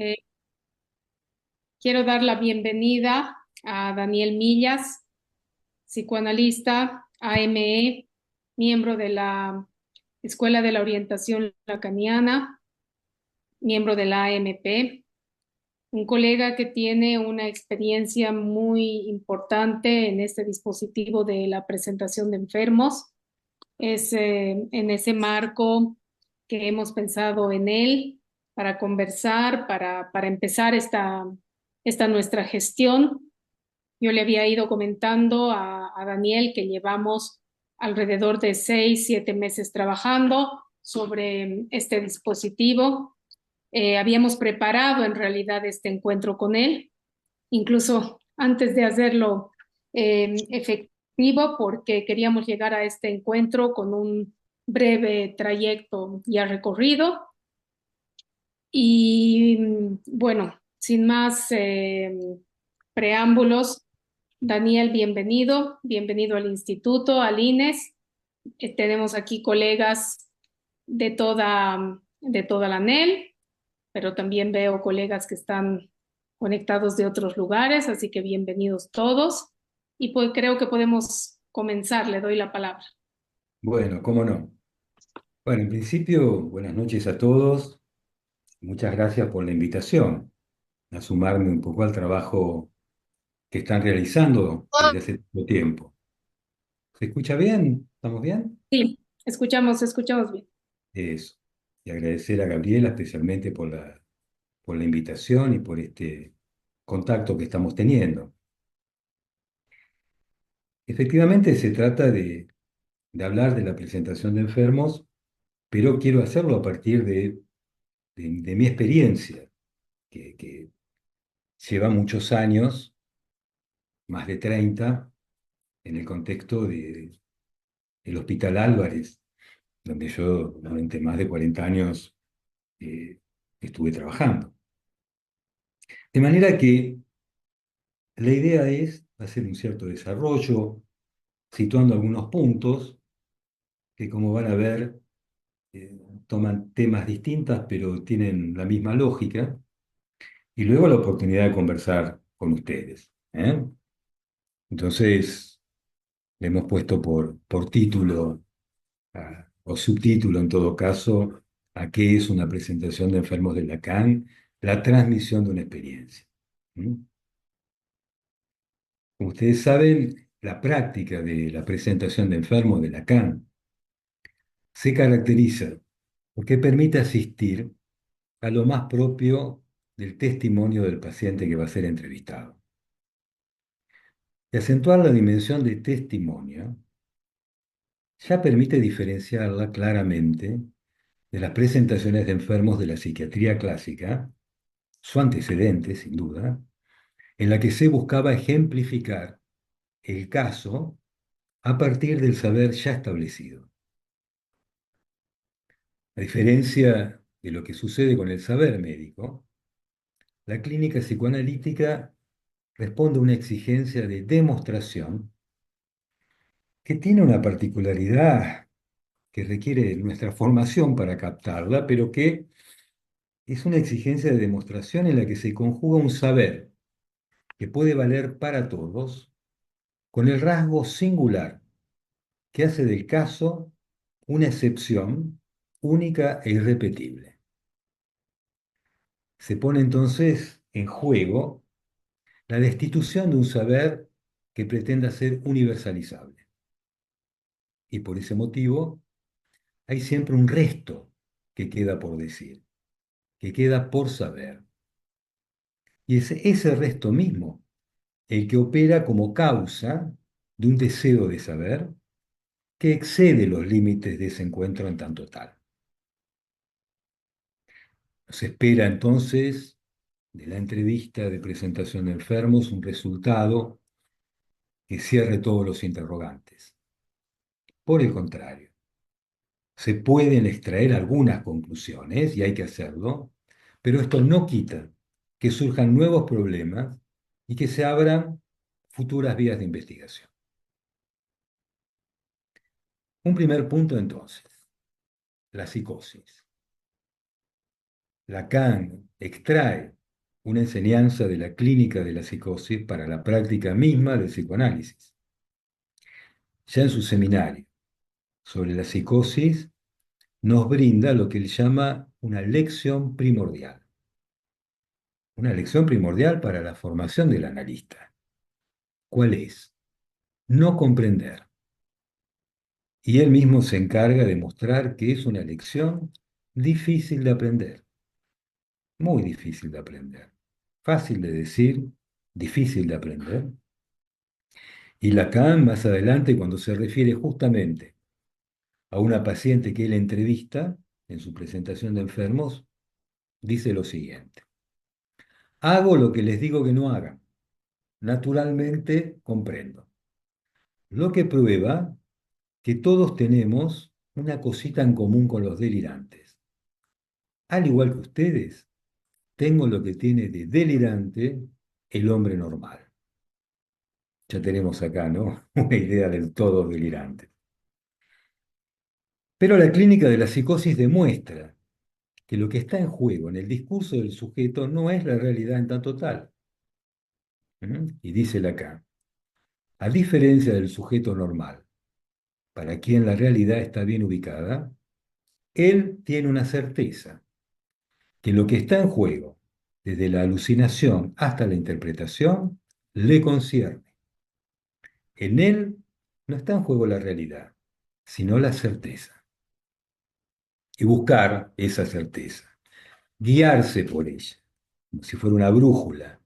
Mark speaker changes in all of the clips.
Speaker 1: Eh, Quiero dar la bienvenida a Daniel Millas, psicoanalista, AME, miembro de la Escuela de la Orientación Lacaniana, miembro de la AMP, un colega que tiene una experiencia muy importante en este dispositivo de la presentación de enfermos. Es en ese marco que hemos pensado en él para conversar, para empezar esta nuestra gestión. Yo le había ido comentando a Daniel que llevamos alrededor de 6, 7 meses trabajando sobre este dispositivo. Habíamos preparado en realidad este encuentro con él, incluso antes de hacerlo efectivo, porque queríamos llegar a este encuentro con un breve trayecto ya recorrido. Y bueno, sin más preámbulos, Daniel, bienvenido al instituto, al INES. Tenemos aquí colegas de toda la NEL, pero también veo colegas que están conectados de otros lugares, así que bienvenidos todos. Y pues creo que podemos comenzar, le doy la palabra.
Speaker 2: Bueno, cómo no. Bueno, en principio, buenas noches a todos. Muchas gracias por la invitación a sumarme un poco al trabajo que están realizando desde hace tanto tiempo. ¿Se escucha bien? ¿Estamos bien?
Speaker 1: Sí, escuchamos bien.
Speaker 2: Eso. Y agradecer a Gabriela especialmente por la invitación y por este contacto que estamos teniendo. Efectivamente, se trata de hablar de la presentación de enfermos, pero quiero hacerlo a partir de mi experiencia, que lleva muchos años, más de 30, en el contexto del Hospital Álvarez, donde yo durante más de 40 años eh, estuve trabajando. De manera que la idea es hacer un cierto desarrollo, situando algunos puntos que, como van a ver, toman temas distintas, pero tienen la misma lógica, y luego la oportunidad de conversar con ustedes. Entonces, le hemos puesto por título o subtítulo en todo caso, a qué es una presentación de enfermos de Lacan, la transmisión de una experiencia. ¿Mm? Como ustedes saben, la práctica de la presentación de enfermos de Lacan se caracteriza porque permite asistir a lo más propio del testimonio del paciente que va a ser entrevistado. Y acentuar la dimensión de testimonio ya permite diferenciarla claramente de las presentaciones de enfermos de la psiquiatría clásica, su antecedente, sin duda, en la que se buscaba ejemplificar el caso a partir del saber ya establecido. A diferencia de lo que sucede con el saber médico, la clínica psicoanalítica responde a una exigencia de demostración que tiene una particularidad que requiere nuestra formación para captarla, pero que es una exigencia de demostración en la que se conjuga un saber que puede valer para todos, con el rasgo singular que hace del caso una excepción única e irrepetible. Se pone entonces en juego la destitución de un saber que pretenda ser universalizable. Y por ese motivo hay siempre un resto que queda por decir, que queda por saber. Y es ese resto mismo el que opera como causa de un deseo de saber que excede los límites de ese encuentro en tanto tal. Se espera entonces de la entrevista de presentación de enfermos un resultado que cierre todos los interrogantes. Por el contrario, se pueden extraer algunas conclusiones, y hay que hacerlo, pero esto no quita que surjan nuevos problemas y que se abran futuras vías de investigación. Un primer punto entonces, la psicosis. Lacan extrae una enseñanza de la clínica de la psicosis para la práctica misma del psicoanálisis. Ya en su seminario sobre la psicosis, nos brinda lo que él llama una lección primordial. Una lección primordial para la formación del analista. ¿Cuál es? No comprender. Y él mismo se encarga de mostrar que es una lección difícil de aprender, muy difícil de aprender. Fácil de decir, difícil de aprender. Y Lacan, más adelante, cuando se refiere justamente a una paciente que él entrevista en su presentación de enfermos, dice lo siguiente: hago lo que les digo que no hagan. Naturalmente comprendo. Lo que prueba que todos tenemos una cosita en común con los delirantes. Al igual que ustedes, tengo lo que tiene de delirante el hombre normal. Ya tenemos acá, ¿no? Una idea del todo delirante. Pero la clínica de la psicosis demuestra que lo que está en juego en el discurso del sujeto no es la realidad en tanto tal. Y dice Lacan, a diferencia del sujeto normal, para quien la realidad está bien ubicada, él tiene una certeza, que lo que está en juego, desde la alucinación hasta la interpretación, le concierne. En él no está en juego la realidad, sino la certeza. Y buscar esa certeza, guiarse por ella, como si fuera una brújula.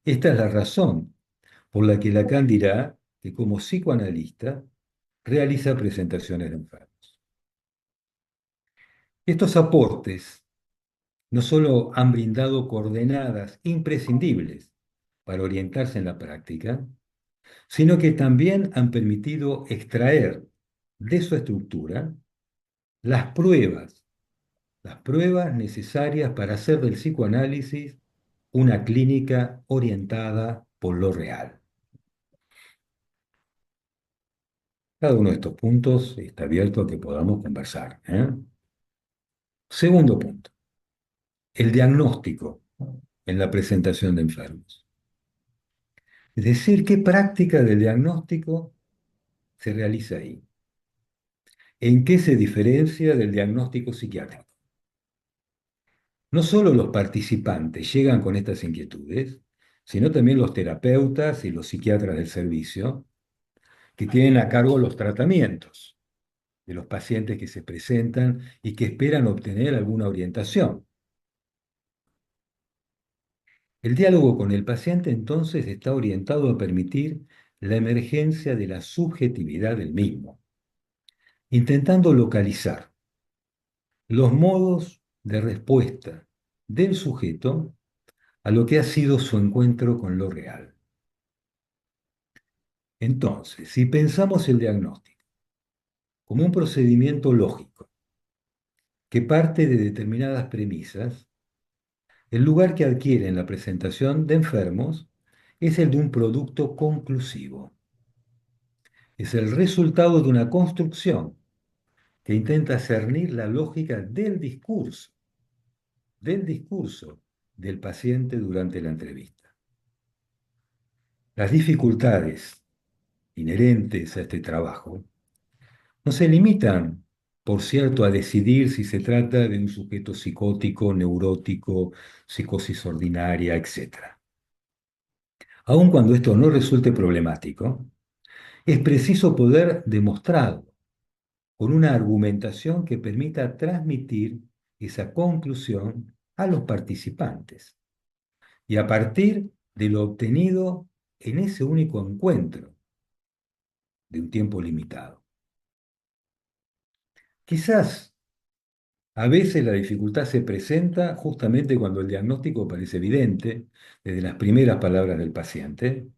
Speaker 2: Esta es la razón por la que Lacan dirá que como psicoanalista realiza presentaciones de enfermos. Estos aportes no solo han brindado coordenadas imprescindibles para orientarse en la práctica, sino que también han permitido extraer de su estructura las pruebas necesarias para hacer del psicoanálisis una clínica orientada por lo real. Cada uno de estos puntos está abierto a que podamos conversar, ¿eh? Segundo punto, el diagnóstico en la presentación de enfermos. Es decir, ¿qué práctica del diagnóstico se realiza ahí? ¿En qué se diferencia del diagnóstico psiquiátrico? No solo los participantes llegan con estas inquietudes, sino también los terapeutas y los psiquiatras del servicio, que tienen a cargo los tratamientos de los pacientes que se presentan y que esperan obtener alguna orientación. El diálogo con el paciente entonces está orientado a permitir la emergencia de la subjetividad del mismo, intentando localizar los modos de respuesta del sujeto a lo que ha sido su encuentro con lo real. Entonces, si pensamos el diagnóstico como un procedimiento lógico que parte de determinadas premisas, el lugar que adquiere en la presentación de enfermos es el de un producto conclusivo. Es el resultado de una construcción que intenta cernir la lógica del discurso del paciente durante la entrevista. Las dificultades inherentes a este trabajo no se limitan, por cierto, a decidir si se trata de un sujeto psicótico, neurótico, psicosis ordinaria, etc. Aun cuando esto no resulte problemático, es preciso poder demostrarlo con una argumentación que permita transmitir esa conclusión a los participantes y a partir de lo obtenido en ese único encuentro de un tiempo limitado. Quizás a veces la dificultad se presenta justamente cuando el diagnóstico parece evidente, desde las primeras palabras del paciente,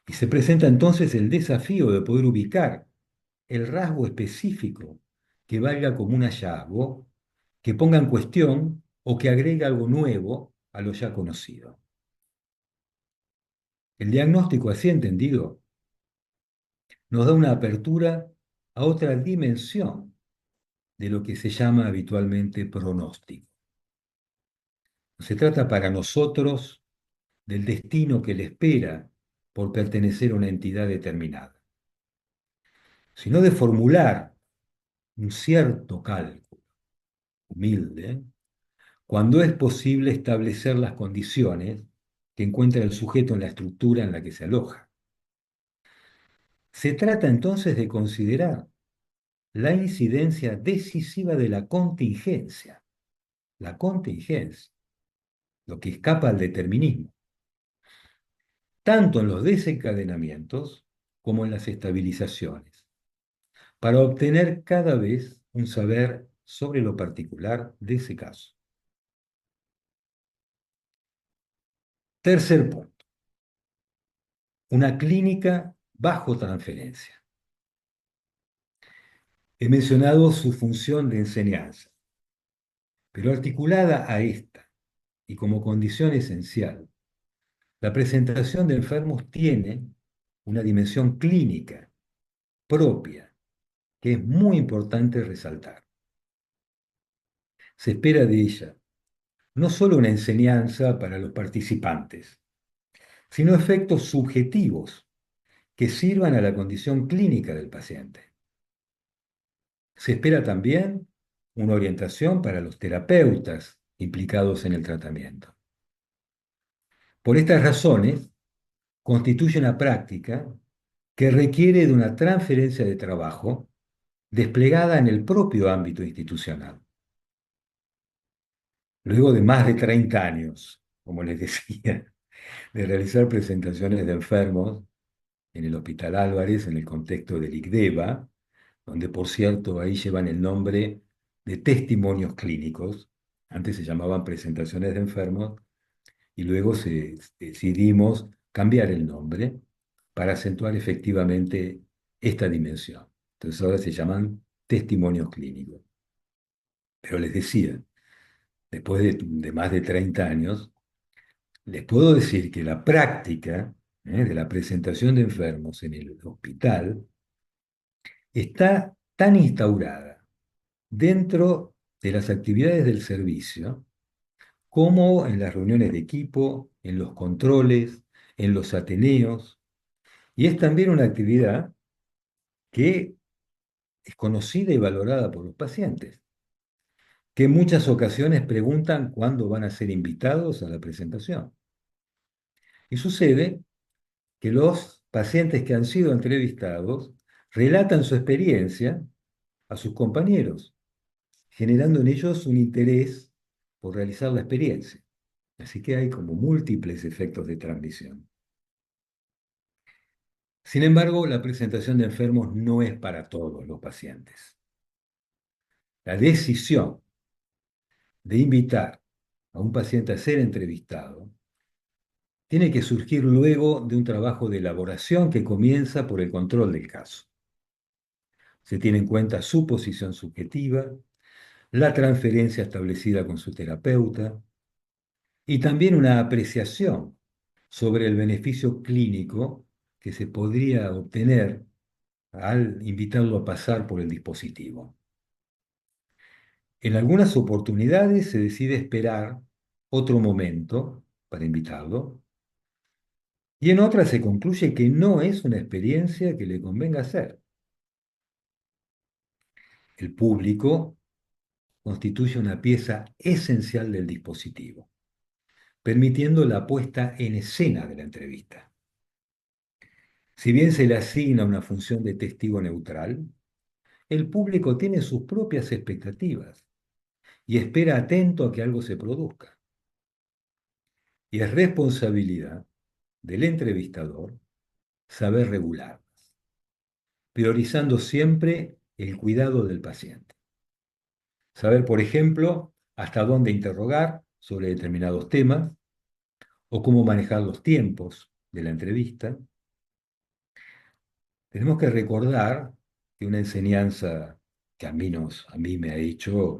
Speaker 2: y se presenta entonces el desafío de poder ubicar el rasgo específico que valga como un hallazgo, que ponga en cuestión o que agregue algo nuevo a lo ya conocido. El diagnóstico así entendido nos da una apertura a otra dimensión de lo que se llama habitualmente pronóstico. No se trata para nosotros del destino que le espera por pertenecer a una entidad determinada, sino de formular un cierto cálculo humilde cuando es posible establecer las condiciones que encuentra el sujeto en la estructura en la que se aloja. Se trata entonces de considerar la incidencia decisiva de la contingencia, lo que escapa al determinismo, tanto en los desencadenamientos como en las estabilizaciones, para obtener cada vez un saber sobre lo particular de ese caso. Tercer punto, una clínica bajo transferencia. He mencionado su función de enseñanza, pero articulada a esta y como condición esencial, la presentación de enfermos tiene una dimensión clínica propia que es muy importante resaltar. Se espera de ella no solo una enseñanza para los participantes, sino efectos subjetivos que sirvan a la condición clínica del paciente. Se espera también una orientación para los terapeutas implicados en el tratamiento. Por estas razones, constituye una práctica que requiere de una transferencia de trabajo desplegada en el propio ámbito institucional. Luego de más de 30 años, como les decía, de realizar presentaciones de enfermos en el Hospital Álvarez, en el contexto del ICDEVA, donde por cierto ahí llevan el nombre de testimonios clínicos, antes se llamaban presentaciones de enfermos, y luego decidimos cambiar el nombre para acentuar efectivamente esta dimensión. Entonces ahora se llaman testimonios clínicos. Pero les decía, después de más de 30 años, les puedo decir que la práctica de la presentación de enfermos en el hospital está tan instaurada dentro de las actividades del servicio como en las reuniones de equipo, en los controles, en los ateneos, y es también una actividad que es conocida y valorada por los pacientes, que en muchas ocasiones preguntan cuándo van a ser invitados a la presentación. Y sucede que los pacientes que han sido entrevistados relatan su experiencia a sus compañeros, generando en ellos un interés por realizar la experiencia. Así que hay como múltiples efectos de transmisión. Sin embargo, la presentación de enfermos no es para todos los pacientes. La decisión de invitar a un paciente a ser entrevistado tiene que surgir luego de un trabajo de elaboración que comienza por el control del caso. Se tiene en cuenta su posición subjetiva, la transferencia establecida con su terapeuta y también una apreciación sobre el beneficio clínico que se podría obtener al invitarlo a pasar por el dispositivo. En algunas oportunidades se decide esperar otro momento para invitarlo y en otras se concluye que no es una experiencia que le convenga hacer. El público constituye una pieza esencial del dispositivo, permitiendo la puesta en escena de la entrevista. Si bien se le asigna una función de testigo neutral, el público tiene sus propias expectativas y espera atento a que algo se produzca. Y es responsabilidad del entrevistador saber regularlas, priorizando siempre el cuidado del paciente. Saber, por ejemplo, hasta dónde interrogar sobre determinados temas o cómo manejar los tiempos de la entrevista. Tenemos que recordar que una enseñanza que a mí me ha hecho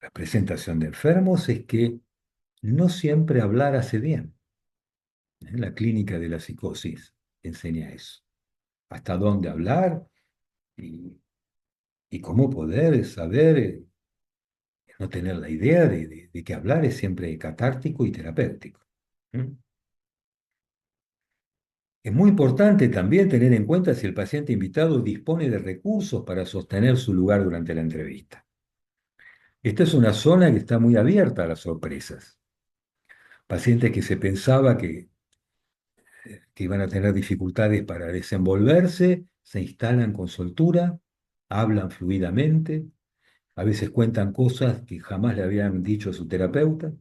Speaker 2: la presentación de enfermos es que no siempre hablar hace bien. La clínica de la psicosis enseña eso. Hasta dónde hablar y, y cómo poder saber no tener la idea de que hablar es siempre catártico y terapéutico. ¿Mm? Es muy importante también tener en cuenta si el paciente invitado dispone de recursos para sostener su lugar durante la entrevista. Esta es una zona que está muy abierta a las sorpresas. Pacientes que se pensaba que iban a tener dificultades para desenvolverse, se instalan con soltura, hablan fluidamente, a veces cuentan cosas que jamás le habían dicho a su terapeuta.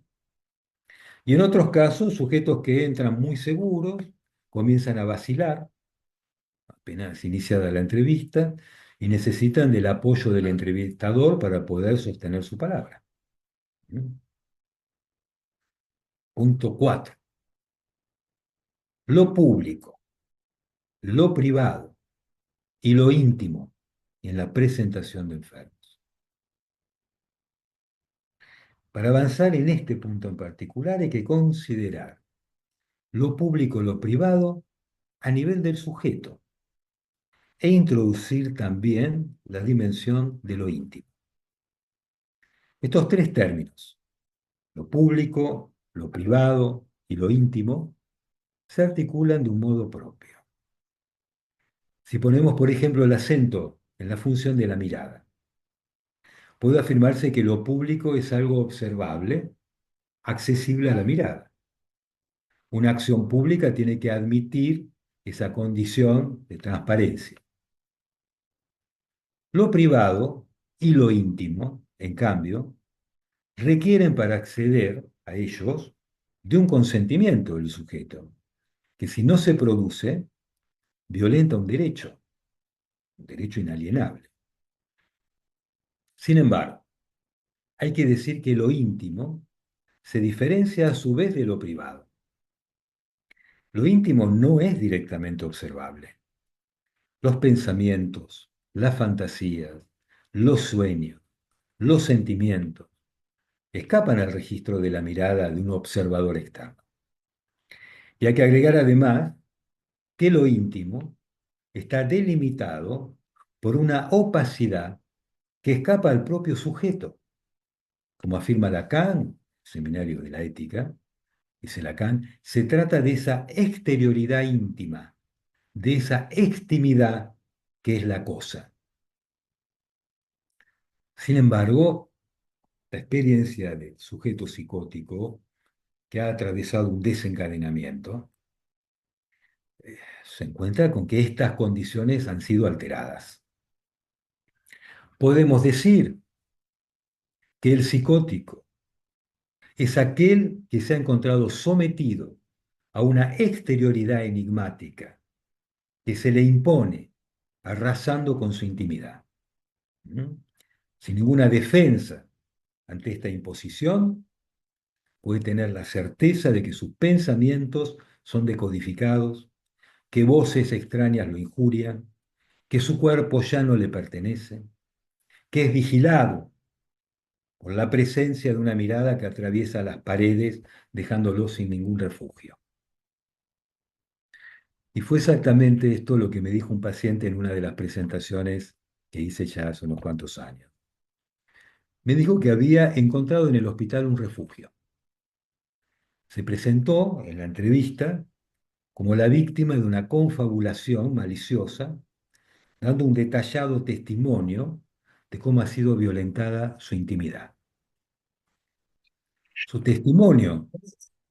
Speaker 2: Y en otros casos, sujetos que entran muy seguros, comienzan a vacilar, apenas iniciada la entrevista, y necesitan del apoyo del entrevistador para poder sostener su palabra. ¿Mm? Punto 4. Lo público, lo privado y lo íntimo en la presentación de enfermos. Para avanzar en este punto en particular hay que considerar lo público y lo privado a nivel del sujeto e introducir también la dimensión de lo íntimo. Estos tres términos, lo público, lo privado y lo íntimo, se articulan de un modo propio. Si ponemos, por ejemplo, el acento en la función de la mirada, puede afirmarse que lo público es algo observable, accesible a la mirada. Una acción pública tiene que admitir esa condición de transparencia. Lo privado y lo íntimo, en cambio, requieren para acceder a ellos de un consentimiento del sujeto, que si no se produce, violenta un derecho inalienable. Sin embargo, hay que decir que lo íntimo se diferencia a su vez de lo privado. Lo íntimo no es directamente observable. Los pensamientos, las fantasías, los sueños, los sentimientos escapan al registro de la mirada de un observador externo. Y hay que agregar además que lo íntimo está delimitado por una opacidad que escapa al propio sujeto. Como afirma Lacan, Seminario de la Ética, dice Lacan, se trata de esa exterioridad íntima, de esa extimidad que es la cosa. Sin embargo, la experiencia del sujeto psicótico que ha atravesado un desencadenamiento se encuentra con que estas condiciones han sido alteradas. Podemos decir que el psicótico es aquel que se ha encontrado sometido a una exterioridad enigmática que se le impone arrasando con su intimidad. ¿Mm? Sin ninguna defensa ante esta imposición, puede tener la certeza de que sus pensamientos son decodificados, que voces extrañas lo injurian, que su cuerpo ya no le pertenece, que es vigilado por la presencia de una mirada que atraviesa las paredes, dejándolo sin ningún refugio. Y fue exactamente esto lo que me dijo un paciente en una de las presentaciones que hice ya hace unos cuantos años. Me dijo que había encontrado en el hospital un refugio. Se presentó en la entrevista como la víctima de una confabulación maliciosa, dando un detallado testimonio de cómo ha sido violentada su intimidad. Su testimonio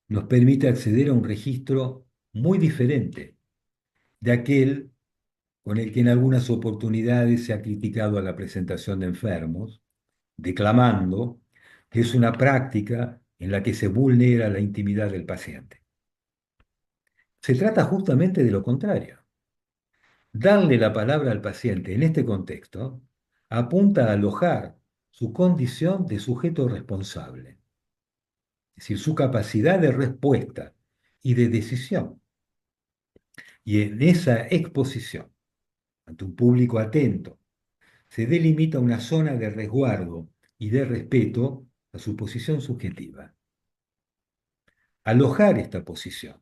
Speaker 2: nos permite acceder a un registro muy diferente de aquel con el que en algunas oportunidades se ha criticado a la presentación de enfermos, declamando que es una práctica en la que se vulnera la intimidad del paciente. Se trata justamente de lo contrario. Darle la palabra al paciente en este contexto apunta a alojar su condición de sujeto responsable, es decir, su capacidad de respuesta y de decisión. Y en esa exposición, ante un público atento, se delimita una zona de resguardo y de respeto a su posición subjetiva. Alojar esta posición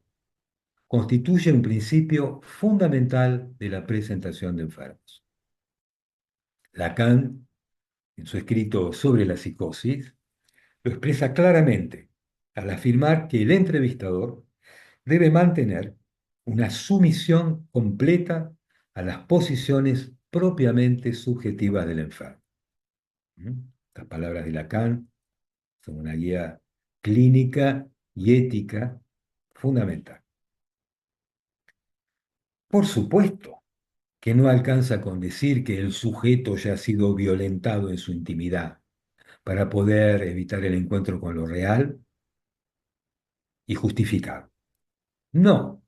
Speaker 2: constituye un principio fundamental de la presentación de enfermos. Lacan en su escrito sobre la psicosis, lo expresa claramente al afirmar que el entrevistador debe mantener una sumisión completa a las posiciones propiamente subjetivas del enfermo. ¿Mm? Estas palabras de Lacan son una guía clínica y ética fundamental. Por supuesto que no alcanza con decir que el sujeto ya ha sido violentado en su intimidad para poder evitar el encuentro con lo real y justificar. No,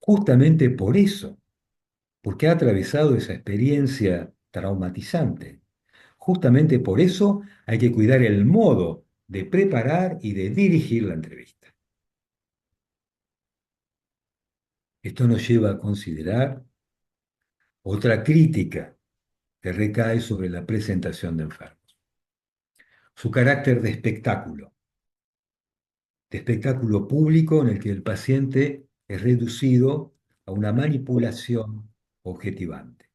Speaker 2: justamente por eso, porque ha atravesado esa experiencia traumatizante. Justamente por eso hay que cuidar el modo de preparar y de dirigir la entrevista. Esto nos lleva a considerar otra crítica que recae sobre la presentación de enfermos, su carácter de espectáculo público en el que el paciente es reducido a una manipulación objetivante.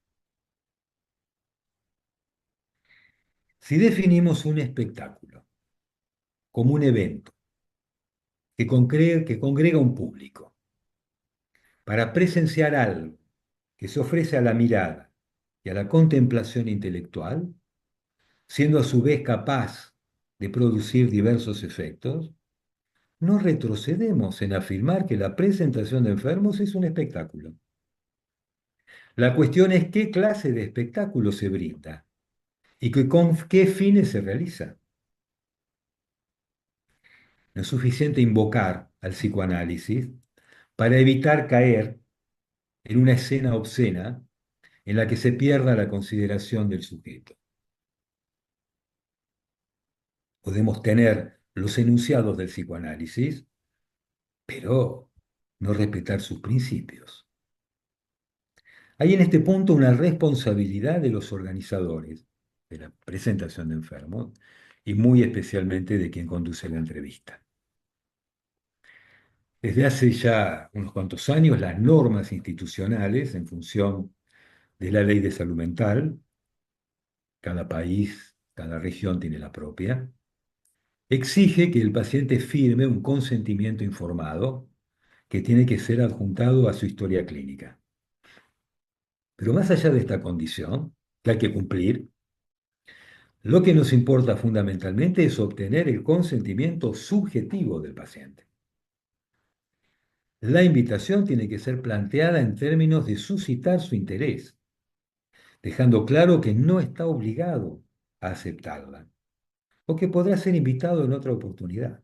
Speaker 2: Si definimos un espectáculo como un evento que congrega un público para presenciar algo que se ofrece a la mirada y a la contemplación intelectual, siendo a su vez capaz de producir diversos efectos, no retrocedemos en afirmar que la presentación de enfermos es un espectáculo. La cuestión es qué clase de espectáculo se brinda y con qué fines se realiza. No es suficiente invocar al psicoanálisis para evitar caer en una escena obscena en la que se pierda la consideración del sujeto. Podemos tener los enunciados del psicoanálisis, pero no respetar sus principios. Hay en este punto una responsabilidad de los organizadores de la presentación de enfermos y muy especialmente de quien conduce la entrevista. Desde hace ya unos cuantos años, las normas institucionales en función de la ley de salud mental, cada país, cada región tiene la propia, exige que el paciente firme un consentimiento informado que tiene que ser adjuntado a su historia clínica. Pero más allá de esta condición, que hay que cumplir, lo que nos importa fundamentalmente es obtener el consentimiento subjetivo del paciente. La invitación tiene que ser planteada en términos de suscitar su interés, dejando claro que no está obligado a aceptarla o que podrá ser invitado en otra oportunidad.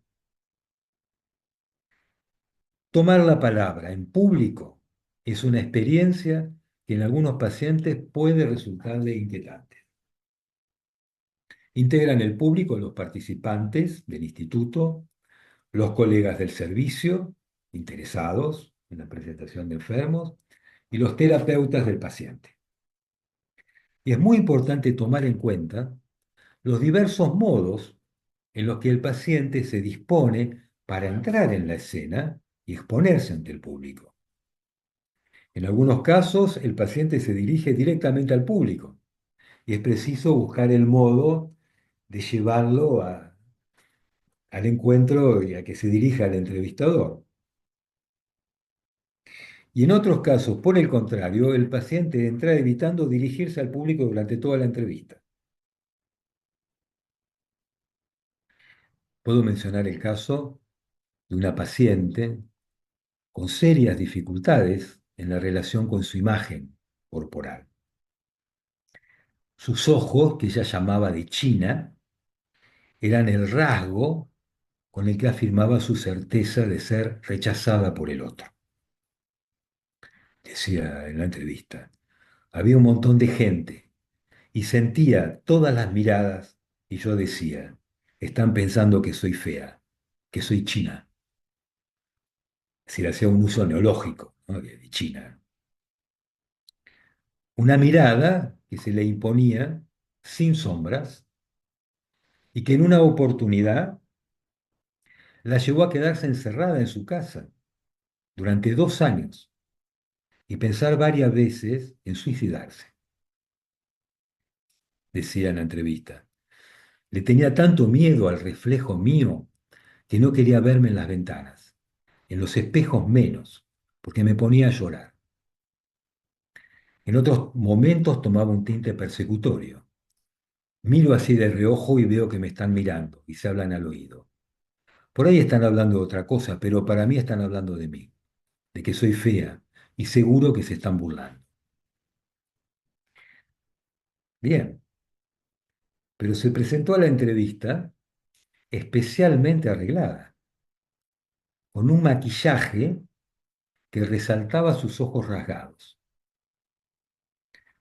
Speaker 2: Tomar la palabra en público es una experiencia que en algunos pacientes puede resultarle inquietante. Integran el público los participantes del instituto, los colegas del servicio, interesados en la presentación de enfermos, y los terapeutas del paciente. Y es muy importante tomar en cuenta los diversos modos en los que el paciente se dispone para entrar en la escena y exponerse ante el público. En algunos casos, el paciente se dirige directamente al público y es preciso buscar el modo de llevarlo al encuentro y a que se dirija al entrevistador. Y en otros casos, por el contrario, el paciente entra evitando dirigirse al público durante toda la entrevista. Puedo mencionar el caso de una paciente con serias dificultades en la relación con su imagen corporal. Sus ojos, que ella llamaba de China, eran el rasgo con el que afirmaba su certeza de ser rechazada por el otro. Decía en la entrevista, había un montón de gente y sentía todas las miradas y yo decía, están pensando que soy fea, que soy china. Es decir, hacía un uso neológico, ¿no? de China. Una mirada que se le imponía sin sombras y que en una oportunidad la llevó a quedarse encerrada en su casa durante 2 años y pensar varias veces en suicidarse. Decía en la entrevista, Le tenía tanto miedo al reflejo mío que no quería verme en las ventanas, en los espejos menos, porque me ponía a llorar. En otros momentos tomaba un tinte persecutorio. Miro así de reojo y veo que me están mirando y se hablan al oído. Por ahí están hablando de otra cosa, pero para mí están hablando de mí, de que soy fea y seguro que se están burlando. Bien, pero se presentó a la entrevista especialmente arreglada, con un maquillaje que resaltaba sus ojos rasgados.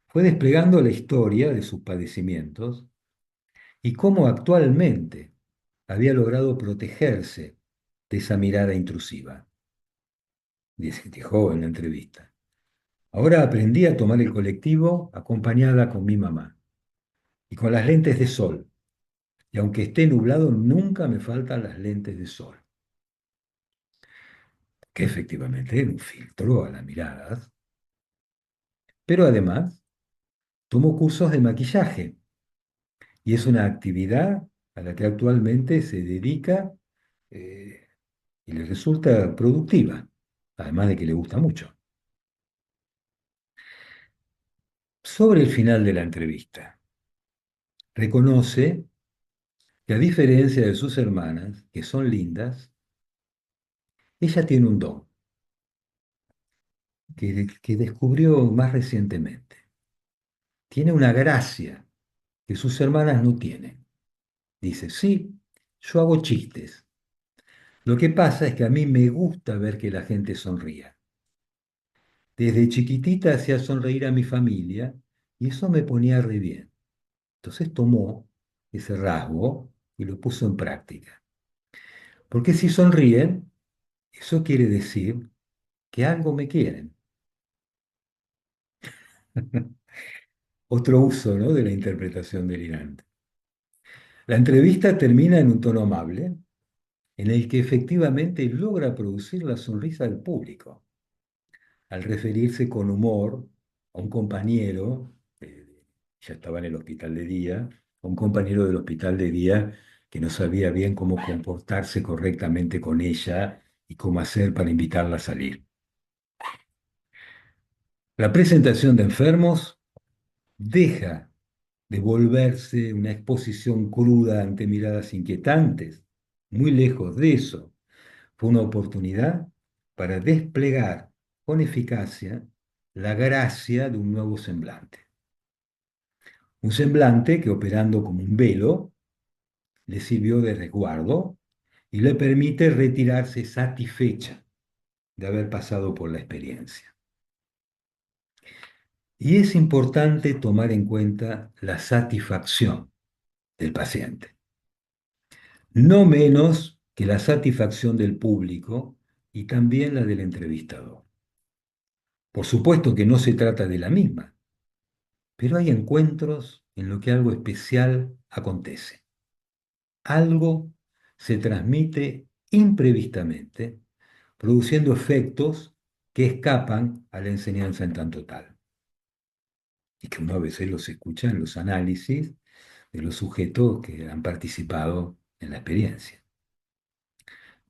Speaker 2: Fue desplegando la historia de sus padecimientos y cómo actualmente había logrado protegerse de esa mirada intrusiva. Dijo en la entrevista. Ahora aprendí a tomar el colectivo acompañada con mi mamá y con las lentes de sol. Y aunque esté nublado, nunca me faltan las lentes de sol, que efectivamente era un filtro a las miradas. Pero además, tomo cursos de maquillaje y es una actividad a la que actualmente se dedica eh, y le resulta productiva, además de que le gusta mucho. Sobre el final de la entrevista, reconoce que a diferencia de sus hermanas, que son lindas, ella tiene un don que descubrió más recientemente. Tiene una gracia que sus hermanas no tienen. Dice, sí, yo hago chistes. Lo que pasa es que a mí me gusta ver que la gente sonría. Desde chiquitita hacía sonreír a mi familia y eso me ponía re bien. Entonces tomó ese rasgo y lo puso en práctica. Porque si sonríen, eso quiere decir que algo me quieren. Otro uso, ¿no?, de la interpretación delirante. La entrevista termina en un tono amable, en el que efectivamente logra producir la sonrisa del público, al referirse con humor a un compañero, ya estaba en el hospital de día, a un compañero del hospital de día que no sabía bien cómo comportarse correctamente con ella y cómo hacer para invitarla a salir. La presentación de enfermos deja de volverse una exposición cruda ante miradas inquietantes. Muy lejos de eso, fue una oportunidad para desplegar con eficacia la gracia de un nuevo semblante. Un semblante que, operando como un velo, le sirvió de resguardo y le permite retirarse satisfecha de haber pasado por la experiencia. Y es importante tomar en cuenta la satisfacción del paciente, no menos que la satisfacción del público y también la del entrevistador. Por supuesto que no se trata de la misma, pero hay encuentros en los que algo especial acontece. Algo se transmite imprevistamente, produciendo efectos que escapan a la enseñanza en tanto tal, y que uno a veces los escucha en los análisis de los sujetos que han participado en la experiencia.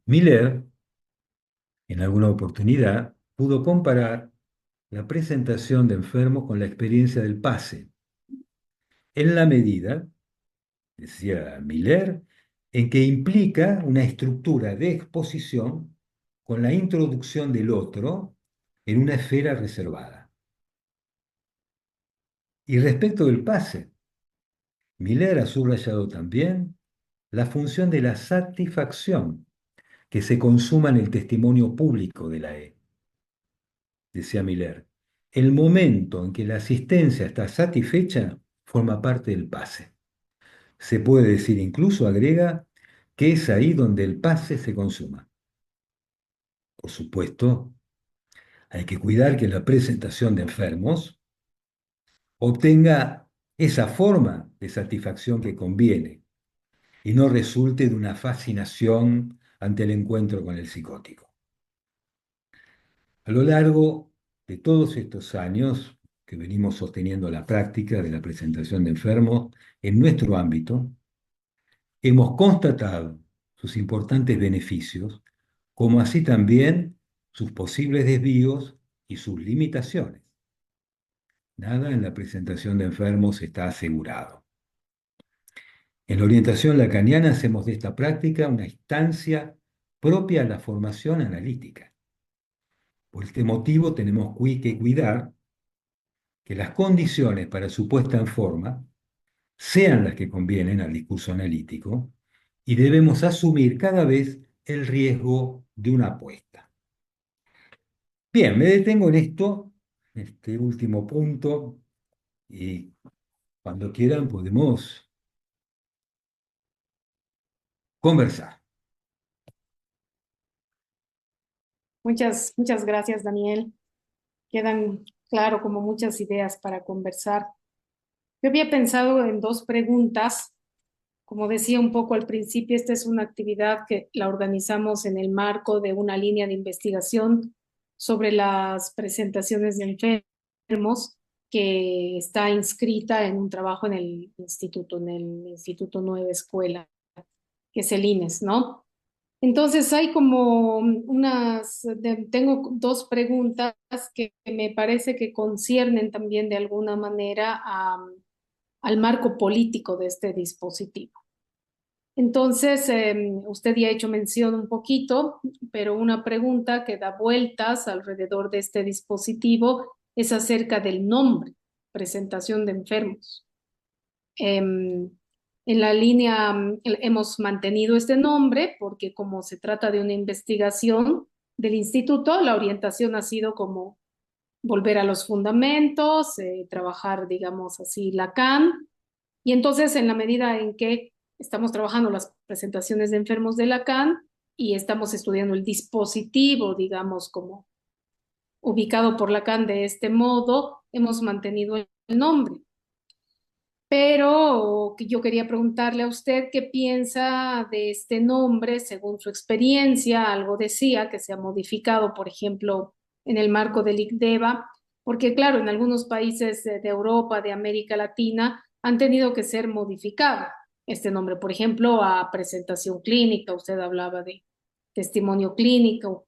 Speaker 2: Miller, en alguna oportunidad, pudo comparar la presentación de enfermos con la experiencia del pase, en la medida, decía Miller, en que implica una estructura de exposición con la introducción del otro en una esfera reservada. Y respecto del pase, Miller ha subrayado también la función de la satisfacción que se consuma en el testimonio público de la E. Decía Miller, el momento en que la asistencia está satisfecha forma parte del pase. Se puede decir incluso, agrega, que es ahí donde el pase se consuma. Por supuesto, hay que cuidar que la presentación de enfermos obtenga esa forma de satisfacción que conviene y no resulte de una fascinación ante el encuentro con el psicótico. A lo largo de todos estos años que venimos sosteniendo la práctica de la presentación de enfermos en nuestro ámbito, hemos constatado sus importantes beneficios, como así también sus posibles desvíos y sus limitaciones. Nada en la presentación de enfermos está asegurado. En la orientación lacaniana hacemos de esta práctica una instancia propia a la formación analítica. Por este motivo tenemos que cuidar que las condiciones para su puesta en forma sean las que convienen al discurso analítico y debemos asumir cada vez el riesgo de una apuesta. Bien, me detengo en esto, en este último punto, y cuando quieran podemos conversar.
Speaker 1: Muchas gracias, Daniel. Quedan claro como muchas ideas para conversar. Yo había pensado en dos preguntas. Como decía un poco al principio, esta es una actividad que la organizamos en el marco de una línea de investigación sobre las presentaciones de enfermos que está inscrita en un trabajo en el Instituto Nueva Escuela, que es el INES, ¿no? Entonces hay como tengo dos preguntas que me parece que conciernen también de alguna manera al marco político de este dispositivo. Entonces, usted ya ha hecho mención un poquito, pero una pregunta que da vueltas alrededor de este dispositivo es acerca del nombre, presentación de enfermos. En la línea hemos mantenido este nombre porque como se trata de una investigación del instituto, la orientación ha sido como volver a los fundamentos, trabajar, digamos así, Lacan. Y entonces, en la medida en que estamos trabajando las presentaciones de enfermos de Lacan y estamos estudiando el dispositivo, digamos, como ubicado por Lacan de este modo, hemos mantenido el nombre. Pero que yo quería preguntarle a usted qué piensa de este nombre según su experiencia. Algo decía que se ha modificado, por ejemplo, en el marco del ICDEVA, porque claro, en algunos países de Europa, de América Latina, han tenido que ser modificado este nombre. Por ejemplo, a presentación clínica, usted hablaba de testimonio clínico,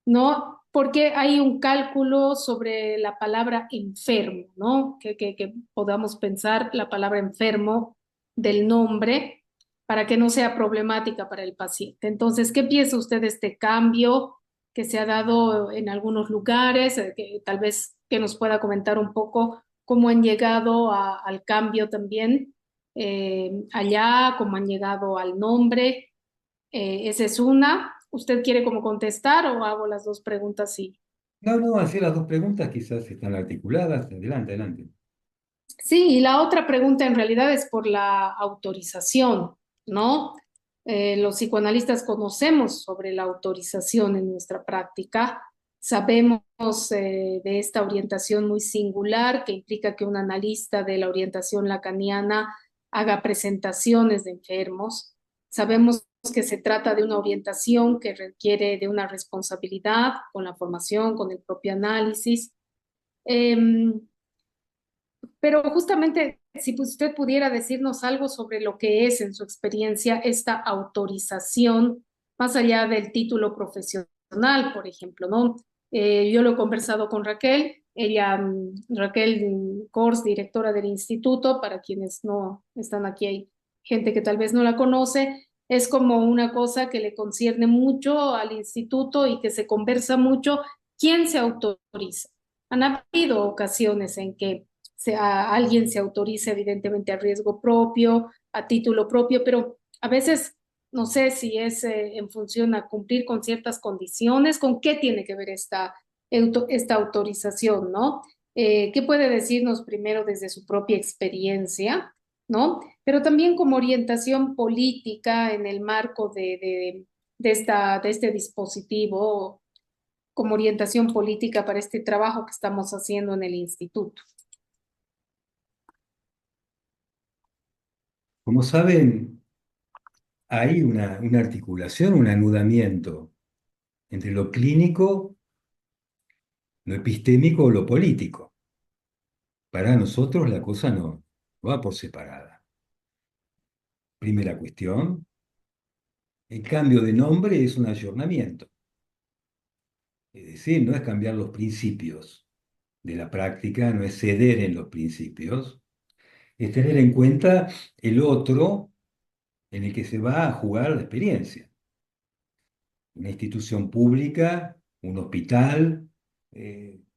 Speaker 1: ¿no? Porque hay un cálculo sobre la palabra enfermo, ¿no? Que podamos pensar la palabra enfermo del nombre para que no sea problemática para el paciente. Entonces, ¿qué piensa usted de este cambio que se ha dado en algunos lugares? Que tal vez que nos pueda comentar un poco cómo han llegado al cambio también allá, cómo han llegado al nombre. Esa es una. ¿Usted quiere como contestar o hago las dos preguntas? Sí.
Speaker 2: No, no, así las dos preguntas quizás están articuladas. Adelante, adelante.
Speaker 1: Sí, y la otra pregunta en realidad es por la autorización, ¿no? Los psicoanalistas conocemos sobre la autorización en nuestra práctica, sabemos de esta orientación muy singular que implica que un analista de la orientación lacaniana haga presentaciones de enfermos, sabemos que se trata de una orientación que requiere de una responsabilidad con la formación, con el propio análisis. Em, pero justamente, si usted pudiera decirnos algo sobre lo que es en su experiencia esta autorización, más allá del título profesional, por ejemplo, ¿no? Yo lo he conversado con Raquel, ella, Raquel Kors, directora del instituto, para quienes no están aquí, hay gente que tal vez no la conoce, es como una cosa que le concierne mucho al instituto y que se conversa mucho. ¿Quién se autoriza? Han habido ocasiones en que alguien se autoriza evidentemente a riesgo propio, a título propio, pero a veces no sé si es en función a cumplir con ciertas condiciones, con qué tiene que ver esta autorización, ¿no? ¿Qué puede decirnos primero desde su propia experiencia, ¿no? Pero también como orientación política en el marco de este dispositivo, como orientación política para este trabajo que estamos haciendo en el instituto.
Speaker 2: Como saben, hay una articulación, un anudamiento entre lo clínico, lo epistémico o lo político. Para nosotros la cosa no va por separada. Primera cuestión, el cambio de nombre es un ayornamiento, es decir, no es cambiar los principios de la práctica, no es ceder en los principios, es tener en cuenta el otro en el que se va a jugar la experiencia. Una institución pública, un hospital,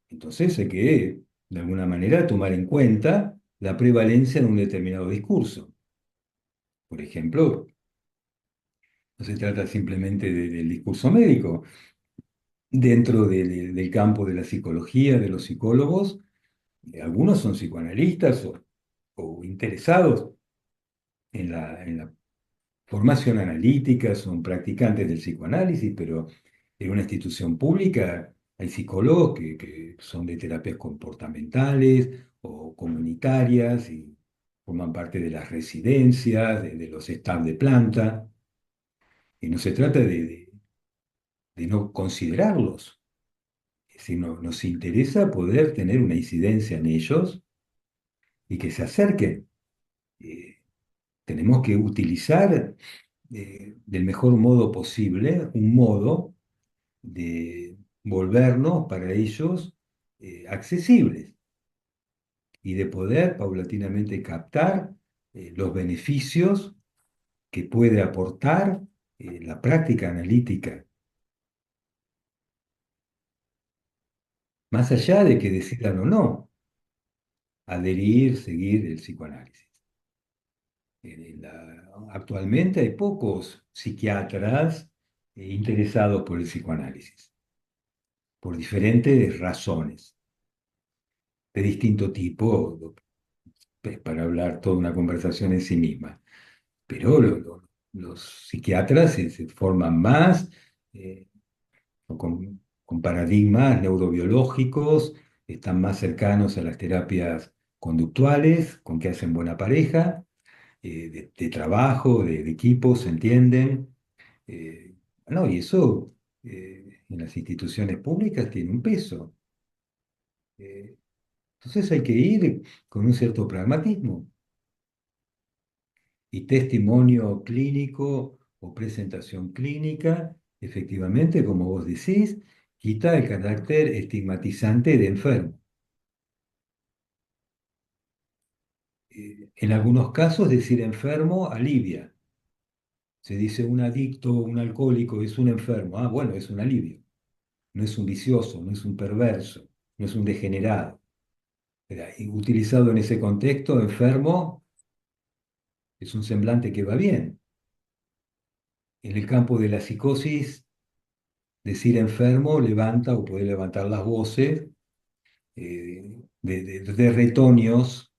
Speaker 2: entonces hay que, de alguna manera, tomar en cuenta la prevalencia de un determinado discurso. Por ejemplo, no se trata simplemente del discurso médico. Dentro del campo de la psicología, de los psicólogos, algunos son psicoanalistas o interesados en la formación analítica, son practicantes del psicoanálisis, pero en una institución pública hay psicólogos que son de terapias comportamentales o comunitarias y forman parte de las residencias, de los staff de planta, y no se trata de no considerarlos, sino nos interesa poder tener una incidencia en ellos y que se acerquen. Eh, Tenemos que utilizar del mejor modo posible un modo de volvernos para ellos accesibles y de poder paulatinamente captar los beneficios que puede aportar la práctica analítica, más allá de que decidan o no adherir, seguir el psicoanálisis. Actualmente hay pocos psiquiatras interesados por el psicoanálisis, por diferentes razones, de distinto tipo, para hablar toda una conversación en sí misma. Pero los psiquiatras se forman más eh, o con paradigmas neurobiológicos, están más cercanos a las terapias conductuales, con que hacen buena pareja, de trabajo, de equipo, se entienden. Bueno, y eso en las instituciones públicas tiene un peso. Eh, entonces hay que ir con un cierto pragmatismo. Y testimonio clínico o presentación clínica, efectivamente, como vos decís, quita el carácter estigmatizante de enfermo. En algunos casos, decir enfermo alivia. Se dice un adicto, un alcohólico es un enfermo. Ah, bueno, es un alivio. No es un vicioso, no es un perverso, no es un degenerado. Y utilizado en ese contexto, enfermo es un semblante que va bien. En el campo de la psicosis, decir enfermo levanta o puede levantar las voces de retoños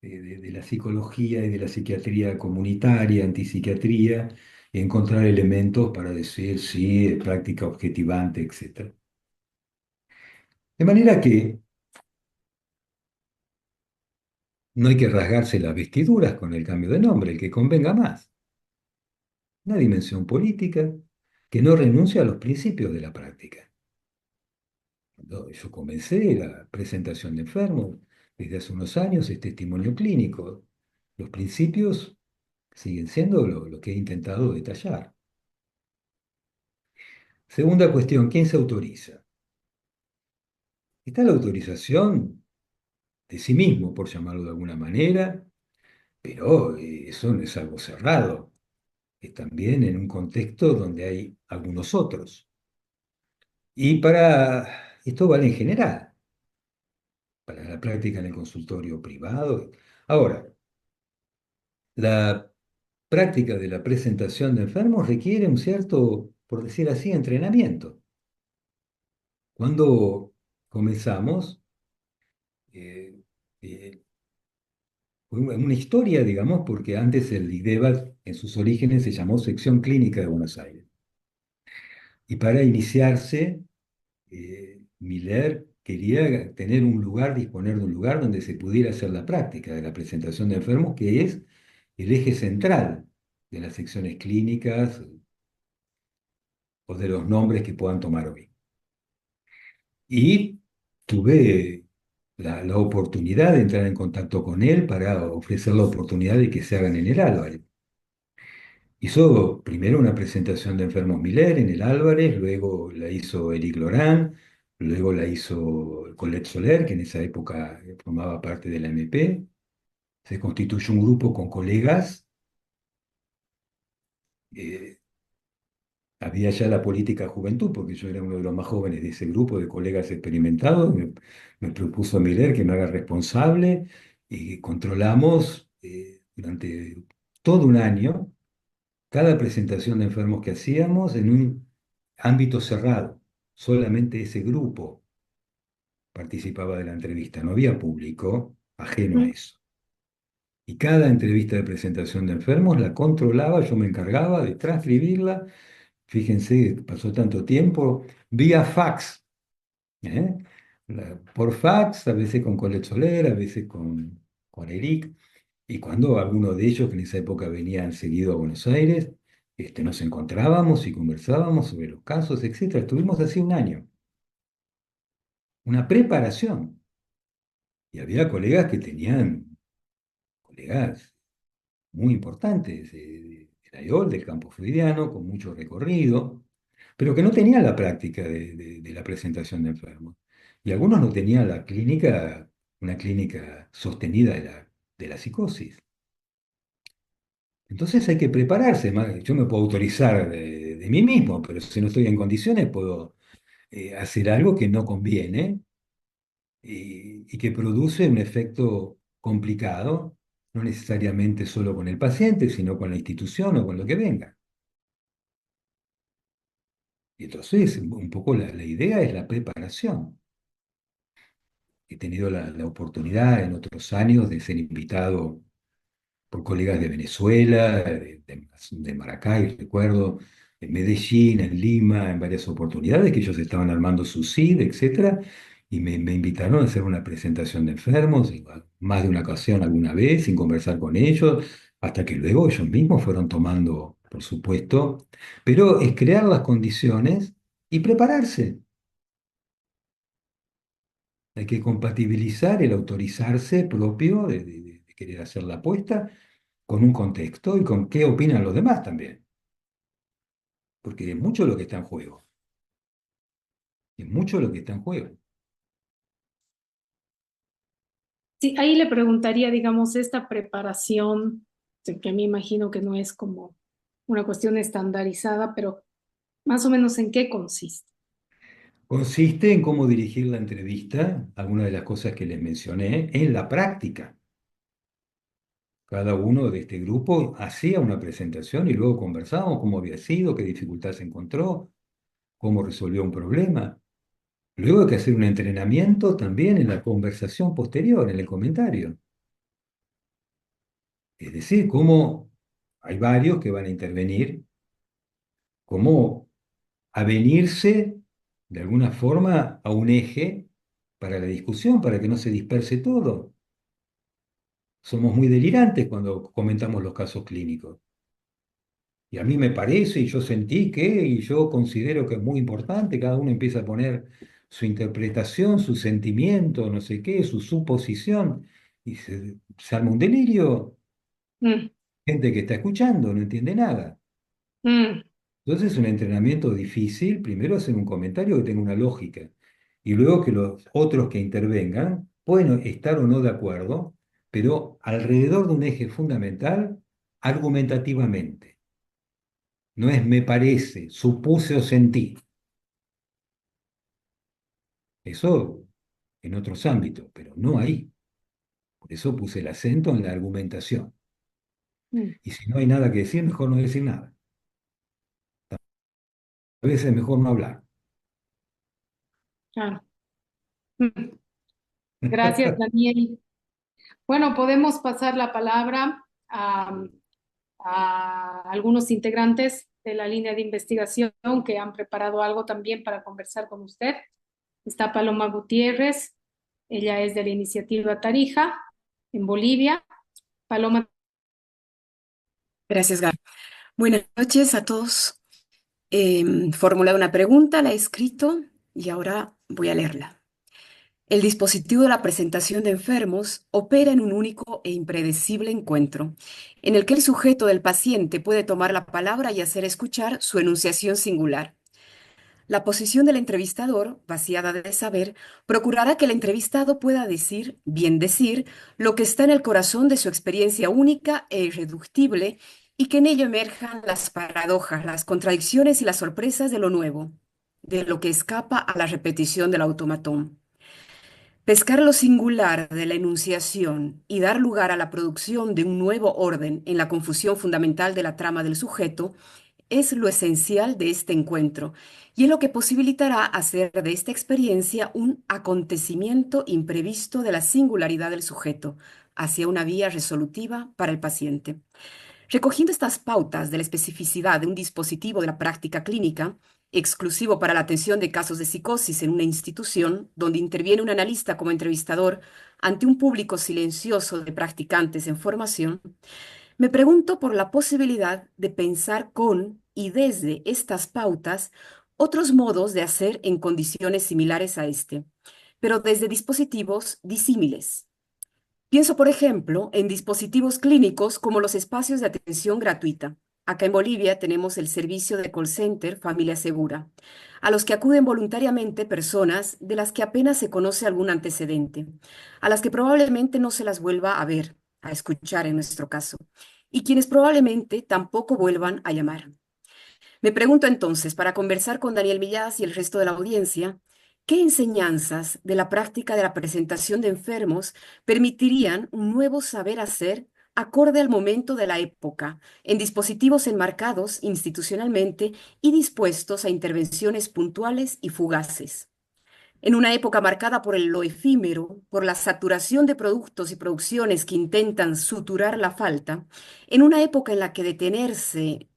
Speaker 2: de la psicología y de la psiquiatría comunitaria, antipsiquiatría, y encontrar elementos para decir sí, práctica objetivante, etc. De manera que no hay que rasgarse las vestiduras con el cambio de nombre, el que convenga más. Una dimensión política que no renuncia a los principios de la práctica. Cuando yo comencé la presentación de enfermos, desde hace unos años es testimonio clínico. Los principios siguen siendo lo que he intentado detallar. Segunda cuestión, ¿quién se autoriza? Está la autorización de sí mismo, por llamarlo de alguna manera, pero eso no es algo cerrado. Es también en un contexto donde hay algunos otros. Y para esto vale en general, para la práctica en el consultorio privado. Ahora, la práctica de la presentación de enfermos requiere un cierto, por decir así, entrenamiento. Cuando comenzamos, eh, eh, fue una historia, digamos, porque antes el IDEBA en sus orígenes se llamó Sección Clínica de Buenos Aires. Y para iniciarse, Miller quería tener un lugar, disponer de un lugar donde se pudiera hacer la práctica de la presentación de enfermos, que es el eje central de las secciones clínicas o de los nombres que puedan tomar hoy. Y tuve la oportunidad de entrar en contacto con él para ofrecer la oportunidad de que se hagan en el Álvarez. Hizo primero una presentación de enfermos Miller en el Álvarez, luego la hizo Eric Lorán, luego la hizo Colette Soler, que en esa época formaba parte de la MP. Se constituyó un grupo con colegas. eh, Había ya la política juventud, porque yo era uno de los más jóvenes de ese grupo de colegas experimentados. Me propuso Miller que me haga responsable y controlamos durante todo un año cada presentación de enfermos que hacíamos en un ámbito cerrado. Solamente ese grupo participaba de la entrevista, no había público ajeno a
Speaker 1: Mm,
Speaker 2: eso. Y cada entrevista de presentación de enfermos la controlaba, yo me encargaba de transcribirla. Fíjense, pasó tanto tiempo, vía fax, ¿eh? Por fax, a veces con Colette Soler, a veces con Eric. Y cuando algunos de ellos, que en esa época venían seguido a Buenos Aires, nos encontrábamos y conversábamos sobre los casos, etcétera. Estuvimos así un año, una preparación. Y había colegas que tenían, colegas muy importantes, de la IOL, del campo freudiano, con mucho recorrido, pero que no tenían la práctica de la presentación de enfermos. Y algunos no tenían la clínica, una clínica sostenida de la psicosis. Entonces hay que prepararse. Yo me puedo autorizar de mí mismo, pero si no estoy en condiciones puedo hacer algo que no conviene y que produce un efecto complicado, no necesariamente solo con el paciente, sino con la institución o con lo que venga. Y entonces, un poco la idea es la preparación. He tenido la oportunidad en otros años de ser invitado por colegas de Venezuela, de Maracay, recuerdo, en Medellín, en Lima, en varias oportunidades que ellos estaban armando su CID, etcétera, y me invitaron a hacer una presentación de enfermos, y, más de una ocasión alguna vez, sin conversar con ellos, hasta que luego ellos mismos fueron tomando, por supuesto, pero es crear las condiciones y prepararse. Hay que compatibilizar el autorizarse propio de querer hacer la apuesta con un contexto y con qué opinan los demás también, porque es mucho lo que está en juego, es mucho lo que está en juego.
Speaker 1: Sí, ahí le preguntaría, digamos, esta preparación, que me imagino que no es como una cuestión estandarizada, pero más o menos en qué consiste.
Speaker 2: Consiste en cómo dirigir la entrevista, algunas de las cosas que les mencioné, en la práctica. Cada uno de este grupo hacía una presentación y luego conversábamos cómo había sido, qué dificultad se encontró, cómo resolvió un problema. Luego hay que hacer un entrenamiento también en la conversación posterior, en el comentario. Es decir, cómo hay varios que van a intervenir, cómo avenirse de alguna forma a un eje para la discusión, para que no se disperse todo. Somos muy delirantes cuando comentamos los casos clínicos. Y a mí me parece, y yo sentí que, y yo considero que es muy importante, cada uno empieza a poner su interpretación, su sentimiento, no sé qué, su suposición, y se arma un delirio.
Speaker 1: Mm,
Speaker 2: Gente que está escuchando no entiende nada.
Speaker 1: mm,
Speaker 2: Entonces es un entrenamiento difícil, primero hacer un comentario que tenga una lógica, y luego que los otros que intervengan pueden estar o no de acuerdo, pero alrededor de un eje fundamental, argumentativamente. No es me parece, supuse o sentí. Eso en otros ámbitos, pero no ahí. Por eso puse el acento en la argumentación.
Speaker 1: mm,
Speaker 2: Y si no hay nada que decir, mejor no decir nada. A veces es mejor no hablar.
Speaker 1: claro. Mm. Gracias, Daniel. Bueno, podemos pasar la palabra a algunos integrantes de la línea de investigación que han preparado algo también para conversar con usted. Está Paloma Gutiérrez, ella es de la iniciativa Tarija en Bolivia. Paloma,
Speaker 3: Gracias, Gaby. Buenas noches a todos. He formulado una pregunta, la he escrito y ahora voy a leerla. El dispositivo de la presentación de enfermos opera en un único e impredecible encuentro, en el que el sujeto del paciente puede tomar la palabra y hacer escuchar su enunciación singular. La posición del entrevistador, vaciada de saber, procurará que el entrevistado pueda decir, bien decir, lo que está en el corazón de su experiencia única e irreductible y que en ello emerjan las paradojas, las contradicciones y las sorpresas de lo nuevo, de lo que escapa a la repetición del automatón. Pescar lo singular de la enunciación y dar lugar a la producción de un nuevo orden en la confusión fundamental de la trama del sujeto es lo esencial de este encuentro y es lo que posibilitará hacer de esta experiencia un acontecimiento imprevisto de la singularidad del sujeto hacia una vía resolutiva para el paciente. Recogiendo estas pautas de la especificidad de un dispositivo de la práctica clínica, exclusivo para la atención de casos de psicosis en una institución, donde interviene un analista como entrevistador ante un público silencioso de practicantes en formación, me pregunto por la posibilidad de pensar con y desde estas pautas otros modos de hacer en condiciones similares a este, pero desde dispositivos disímiles. Pienso, por ejemplo, en dispositivos clínicos como los espacios de atención gratuita. Acá en Bolivia tenemos el servicio de call center Familia Segura, a los que acuden voluntariamente personas de las que apenas se conoce algún antecedente, a las que probablemente no se las vuelva a ver, a escuchar en nuestro caso, y quienes probablemente tampoco vuelvan a llamar. Me pregunto entonces, para conversar con Daniel Millás y el resto de la audiencia, ¿qué enseñanzas de la práctica de la presentación de enfermos permitirían un nuevo saber hacer acorde al momento de la época, en dispositivos enmarcados institucionalmente y dispuestos a intervenciones puntuales y fugaces? En una época marcada por lo efímero, por la saturación de productos y producciones que intentan suturar la falta, en una época en la que detenerse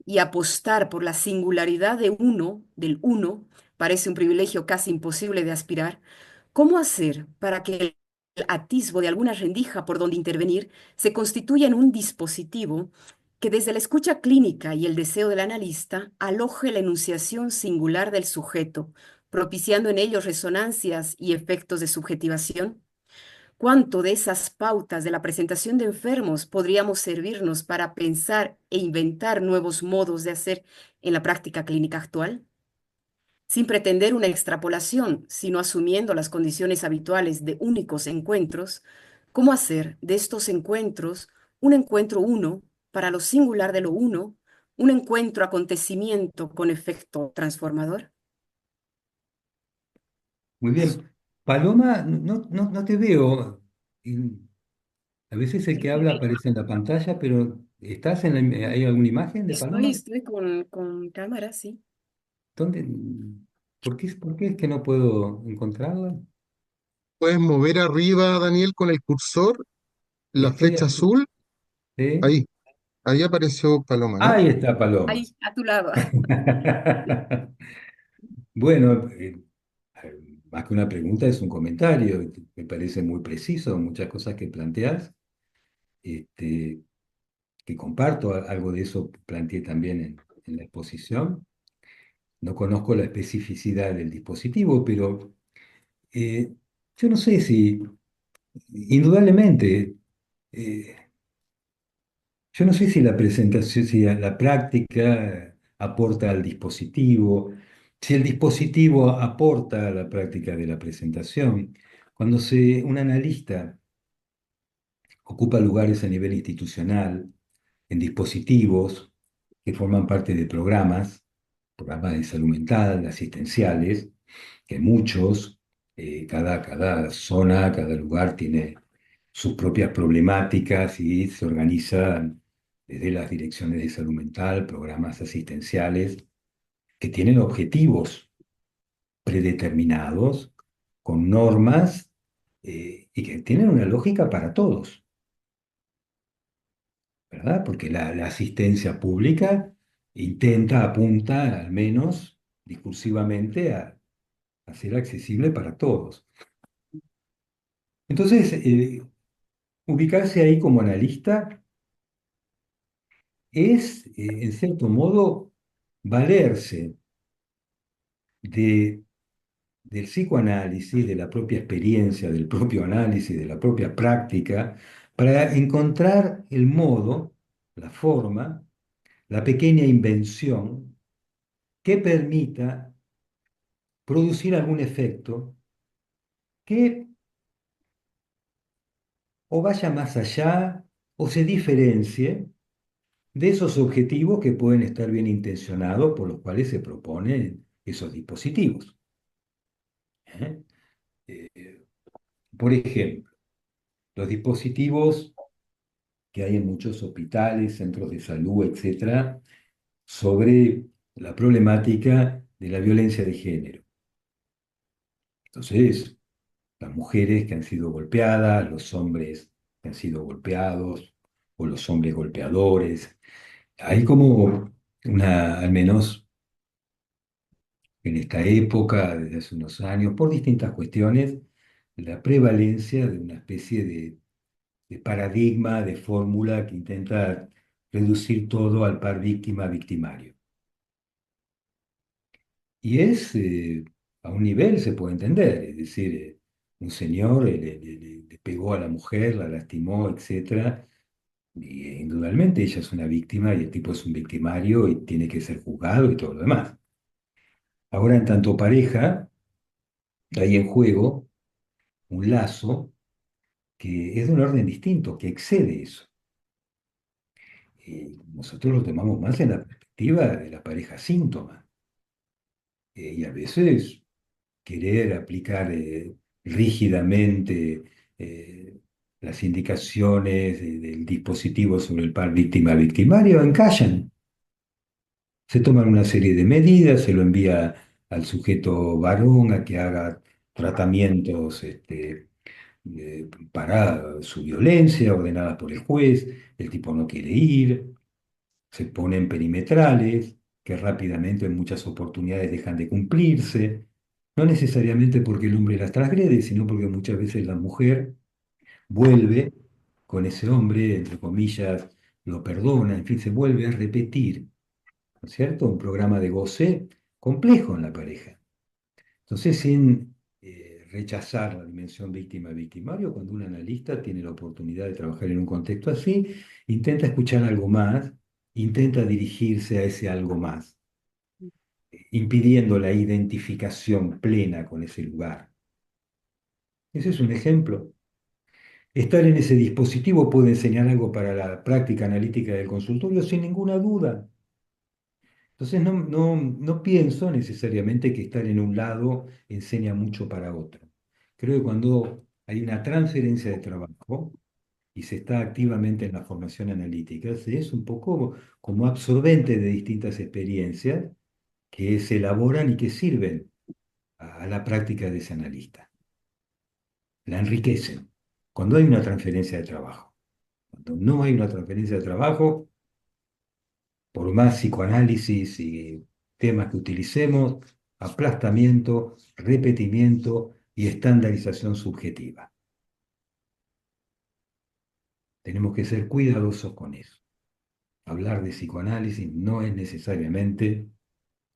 Speaker 3: y apostar por la singularidad de uno, del uno, parece un privilegio casi imposible de aspirar, ¿cómo hacer para que el atisbo de alguna rendija por donde intervenir se constituya en un dispositivo que desde la escucha clínica y el deseo del analista aloje la enunciación singular del sujeto, propiciando en ellos resonancias y efectos de subjetivación? ¿Cuánto de esas pautas de la presentación de enfermos podríamos servirnos para pensar e inventar nuevos modos de hacer en la práctica clínica actual? Sin pretender una extrapolación, sino asumiendo las condiciones habituales de únicos encuentros, ¿cómo hacer de estos encuentros un encuentro uno para lo singular de lo uno, un encuentro acontecimiento con efecto transformador?
Speaker 2: Muy bien. Paloma, no te veo. Y a veces el que habla aparece en la pantalla, pero ¿hay alguna imagen de Paloma?
Speaker 3: Estoy con cámara, sí.
Speaker 2: ¿Dónde? ¿Por qué es que no puedo encontrarla?
Speaker 4: Puedes mover arriba, Daniel, con el cursor, la
Speaker 2: Estoy
Speaker 4: flecha
Speaker 2: aquí.
Speaker 4: azul.
Speaker 2: ¿Sí?
Speaker 4: Ahí, ahí apareció Paloma, ¿no?
Speaker 2: Ahí está Paloma.
Speaker 3: Ahí, a tu lado.
Speaker 2: Bueno, más que una pregunta es un comentario. Me parece muy preciso, muchas cosas que planteas, este, que comparto, algo de eso planteé también en la exposición. No conozco la especificidad del dispositivo, pero eh, yo no sé si, indudablemente, eh, yo no sé si la presentación, si la práctica aporta al dispositivo, si el dispositivo aporta a la práctica de la presentación. Cuando un analista ocupa lugares a nivel institucional, en dispositivos que forman parte de programas de salud mental, asistenciales, que muchos, cada zona, cada lugar tiene sus propias problemáticas y se organizan desde las direcciones de salud mental, programas asistenciales que tienen objetivos predeterminados, con normas, y que tienen una lógica para todos. ¿Verdad? Porque la asistencia pública apunta al menos discursivamente a ser accesible para todos. Entonces, ubicarse ahí como analista es, en cierto modo, valerse de del psicoanálisis, de la propia experiencia, del propio análisis, de la propia práctica, para encontrar el modo, la forma, la pequeña invención que permita producir algún efecto que o vaya más allá o se diferencie de esos objetivos que pueden estar bien intencionados por los cuales se proponen esos dispositivos. ¿Eh? Eh, por ejemplo, los dispositivos que hay en muchos hospitales, centros de salud, etcétera, sobre la problemática de la violencia de género. Entonces, las mujeres que han sido golpeadas, los hombres que han sido golpeados, o los hombres golpeadores. Hay como al menos en esta época, desde hace unos años, por distintas cuestiones, la prevalencia de una especie de paradigma, de fórmula que intenta reducir todo al par víctima-victimario. Y a un nivel se puede entender, es decir, un señor le pegó a la mujer, la lastimó, etcétera, y indudablemente ella es una víctima y el tipo es un victimario y tiene que ser juzgado y todo lo demás. Ahora, en tanto pareja, hay en juego un lazo que es de un orden distinto, que excede eso. Nosotros lo tomamos más en la perspectiva de la pareja síntoma. Y a veces querer aplicar rígidamente eh, las indicaciones del dispositivo sobre el par víctima-victimario encallan. Se toman una serie de medidas, se lo envía al sujeto varón a que haga tratamientos para su violencia ordenadas por el juez, el tipo no quiere ir, se ponen perimetrales que rápidamente en muchas oportunidades dejan de cumplirse, no necesariamente porque el hombre las transgrede, sino porque muchas veces la mujer vuelve con ese hombre, entre comillas, lo perdona, en fin, se vuelve a repetir, ¿no es cierto? Un programa de goce complejo en la pareja. Entonces, sin rechazar la dimensión víctima-victimario, cuando un analista tiene la oportunidad de trabajar en un contexto así, intenta escuchar algo más, intenta dirigirse a ese algo más, impidiendo la identificación plena con ese lugar. Ese es un ejemplo. Estar en ese dispositivo puede enseñar algo para la práctica analítica del consultorio sin ninguna duda. Entonces no pienso necesariamente que estar en un lado enseña mucho para otro. Creo que cuando hay una transferencia de trabajo y se está activamente en la formación analítica, se es un poco como absorbente de distintas experiencias que se elaboran y que sirven a la práctica de ese analista. La enriquecen. Cuando hay una transferencia de trabajo. Cuando no hay una transferencia de trabajo, por más psicoanálisis y temas que utilicemos, aplastamiento, repetimiento y estandarización subjetiva. Tenemos que ser cuidadosos con eso. Hablar de psicoanálisis no es necesariamente,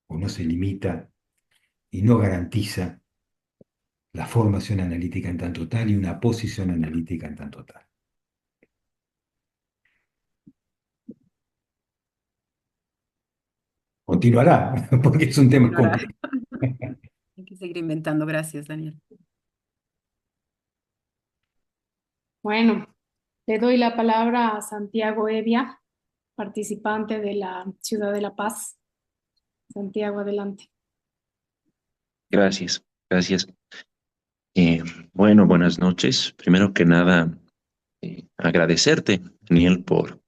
Speaker 2: o no se limita, y no garantiza la formación analítica en tanto tal y una posición analítica en tanto tal. Continuará, porque es un tema
Speaker 3: Ahora,
Speaker 2: complejo.
Speaker 3: hay que seguir inventando. Gracias, Daniel.
Speaker 1: Bueno, le doy la palabra a Santiago Evia, participante de la Ciudad de La Paz. Santiago, adelante.
Speaker 5: Gracias, gracias. Bueno, buenas noches. Primero que nada, agradecerte, Daniel, por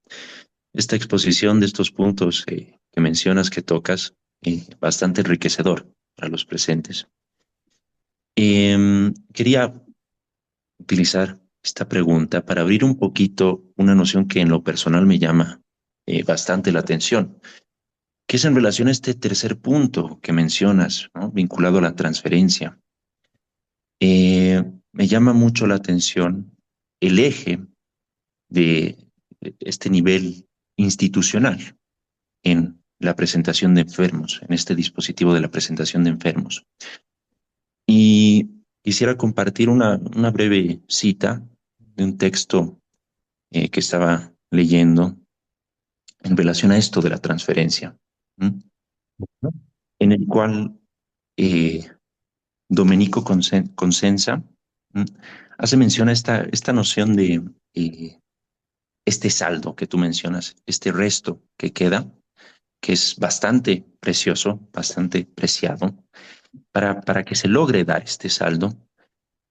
Speaker 5: esta exposición de estos puntos que mencionas, que tocas, bastante enriquecedor para los presentes. Quería utilizar esta pregunta para abrir un poquito una noción que en lo personal me llama bastante la atención, que es en relación a este tercer punto que mencionas, ¿no? Vinculado a la transferencia. Me llama mucho la atención el eje de este nivel institucional en la presentación de enfermos, en este dispositivo de la presentación de enfermos. Y quisiera compartir una breve cita de un texto que estaba leyendo en relación a esto de la transferencia, ¿m? En el cual eh, Domenico Consenza ¿m? Hace mención a esta noción de este saldo que tú mencionas, este resto que queda, que es bastante precioso, bastante preciado. Para que se logre dar este saldo,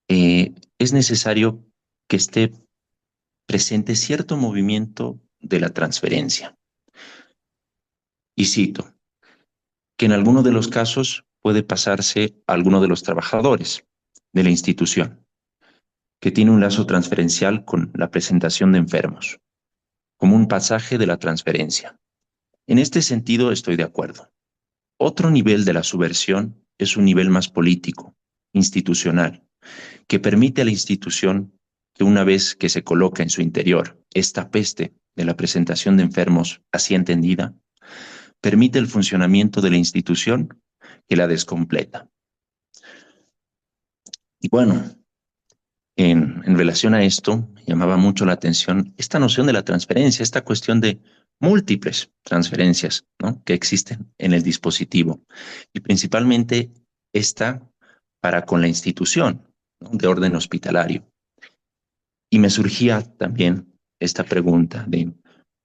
Speaker 5: es necesario que esté presente cierto movimiento de la transferencia. Y cito, que en alguno de los casos puede pasarse a alguno de los trabajadores de la institución, que tiene un lazo transferencial con la presentación de enfermos, como un pasaje de la transferencia. En este sentido estoy de acuerdo. Otro nivel de la subversión es un nivel más político, institucional, que permite a la institución que una vez que se coloca en su interior esta peste de la presentación de enfermos así entendida, permite el funcionamiento de la institución que la descompleta. Y bueno, en relación a esto, me llamaba mucho la atención esta noción de la transferencia, esta cuestión de múltiples transferencias, ¿no?, que existen en el dispositivo, y principalmente esta para con la institución, ¿no?, de orden hospitalario. Y me surgía también esta pregunta de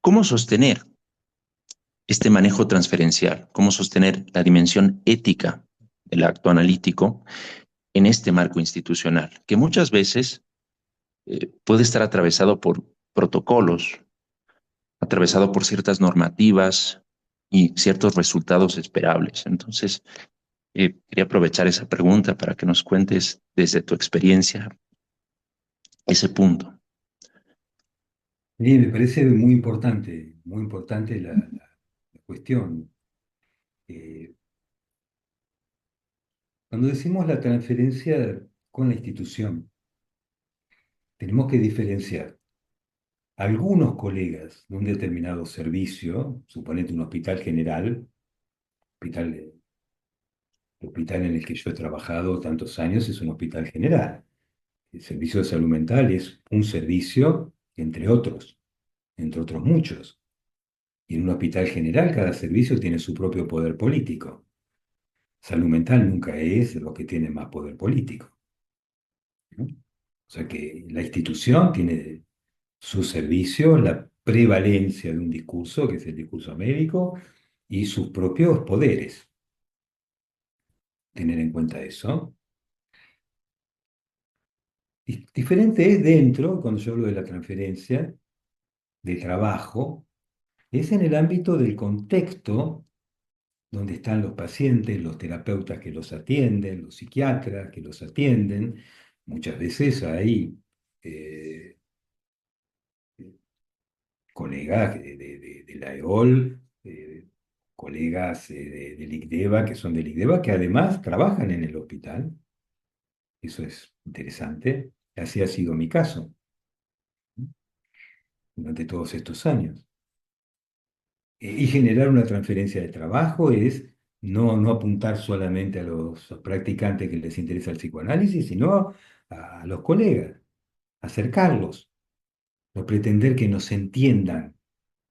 Speaker 5: cómo sostener este manejo transferencial, cómo sostener la dimensión ética del acto analítico en este marco institucional, que muchas veces puede estar atravesado por protocolos, atravesado por ciertas normativas y ciertos resultados esperables. Entonces, quería aprovechar esa pregunta para que nos cuentes desde tu experiencia ese punto.
Speaker 2: Me parece muy importante la cuestión. Eh, Cuando decimos la transferencia con la institución, tenemos que diferenciar algunos colegas de un determinado servicio, suponete un hospital general, hospital, el hospital en el que yo he trabajado tantos años es un hospital general. El servicio de salud mental es un servicio, entre otros muchos. Y en un hospital general cada servicio tiene su propio poder político. Salud mental nunca es lo que tiene más poder político, ¿no? O sea que la institución tiene su servicio, la prevalencia de un discurso, que es el discurso médico, y sus propios poderes. Tener en cuenta eso. Diferente es dentro, cuando yo hablo de la transferencia, de trabajo, es en el ámbito del contexto donde están los pacientes, los terapeutas que los atienden, los psiquiatras que los atienden. Muchas veces hay colegas de la EOL, colegas del ICDEVA, que son del ICDEVA, que además trabajan en el hospital. Eso es interesante. Así ha sido mi caso, ¿no?, durante todos estos años. Y generar una transferencia de trabajo es no apuntar solamente a los practicantes que les interesa el psicoanálisis, sino a los colegas, acercarlos, no pretender que nos entiendan.